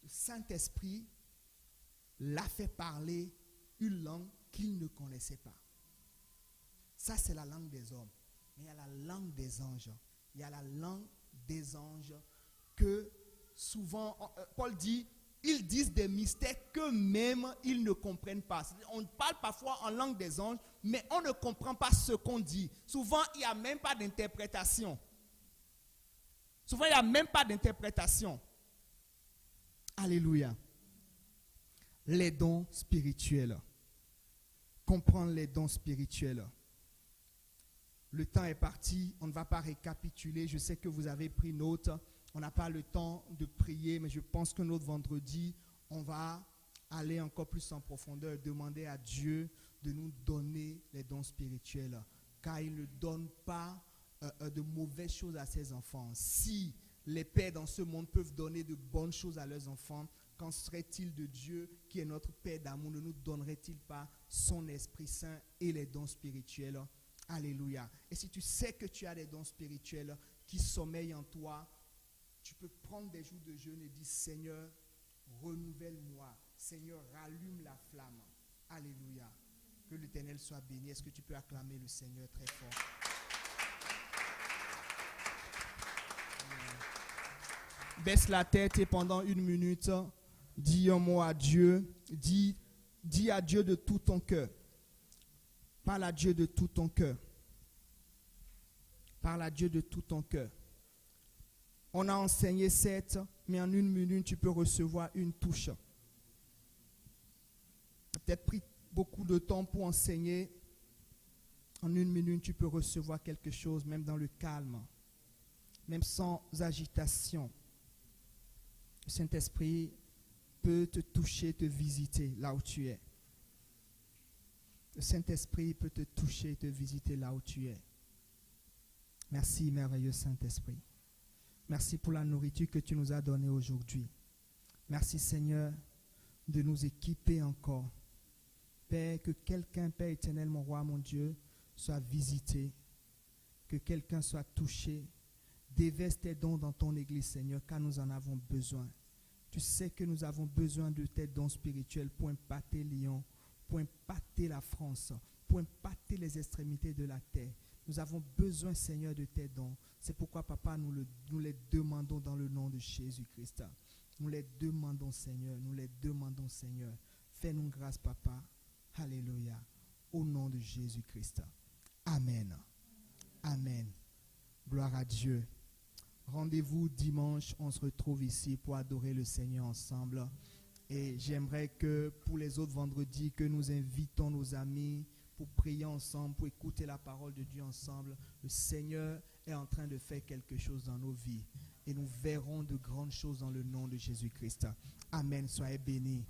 Le Saint-Esprit l'a fait parler une langue qu'il ne connaissait pas. Ça c'est la langue des hommes. Mais il y a la langue des anges. Il y a la langue des anges que souvent, Paul dit, ils disent des mystères qu'eux-mêmes, ils ne comprennent pas. On parle parfois en langue des anges, mais on ne comprend pas ce qu'on dit. Souvent, il n'y a même pas d'interprétation. Souvent, il n'y a même pas d'interprétation. Alléluia. Les dons spirituels. Comprendre les dons spirituels. Le temps est parti, on ne va pas récapituler. Je sais que vous avez pris note. On n'a pas le temps de prier, mais je pense que notre vendredi, on va aller encore plus en profondeur, demander à Dieu de nous donner les dons spirituels, car il ne donne pas de mauvaises choses à ses enfants. Si les pères dans ce monde peuvent donner de bonnes choses à leurs enfants, qu'en serait-il de Dieu qui est notre Père d'amour? Ne nous donnerait-il pas son Esprit Saint et les dons spirituels? Alléluia. Et si tu sais que tu as des dons spirituels qui sommeillent en toi, Tu peux prendre des jours de jeûne et dire, Seigneur, renouvelle-moi. Seigneur, rallume la flamme. Alléluia. Que l'Éternel soit béni. Est-ce que tu peux acclamer le Seigneur très fort? Amen. Baisse la tête et pendant 1 minute, dis un mot à Dieu. Dis à Dieu de tout ton cœur. Parle à Dieu de tout ton cœur. Parle à Dieu de tout ton cœur. On a enseigné 7, mais en 1 minute, tu peux recevoir une touche. Tu as peut-être pris beaucoup de temps pour enseigner. En 1 minute, tu peux recevoir quelque chose, même dans le calme, même sans agitation. Le Saint-Esprit peut te toucher, te visiter là où tu es. Le Saint-Esprit peut te toucher, te visiter là où tu es. Merci, merveilleux Saint-Esprit. Merci pour la nourriture que tu nous as donnée aujourd'hui. Merci, Seigneur, de nous équiper encore. Père, que quelqu'un, Père éternel, mon roi, mon Dieu, soit visité. Que quelqu'un soit touché. Déverse tes dons dans ton église, Seigneur, car nous en avons besoin. Tu sais que nous avons besoin de tes dons spirituels pour impacter Lyon, pour impacter la France, pour impacter les extrémités de la terre. Nous avons besoin, Seigneur, de tes dons. C'est pourquoi, Papa, nous les demandons dans le nom de Jésus-Christ. Nous les demandons, Seigneur. Nous les demandons, Seigneur. Fais-nous grâce, Papa. Alléluia. Au nom de Jésus-Christ. Amen. Amen. Gloire à Dieu. Rendez-vous dimanche. On se retrouve ici pour adorer le Seigneur ensemble. Et j'aimerais que pour les autres vendredis, que nous invitons nos amis pour prier ensemble, pour écouter la parole de Dieu ensemble. Le Seigneur est en train de faire quelque chose dans nos vies. Et nous verrons de grandes choses dans le nom de Jésus-Christ. Amen. Soyez bénis.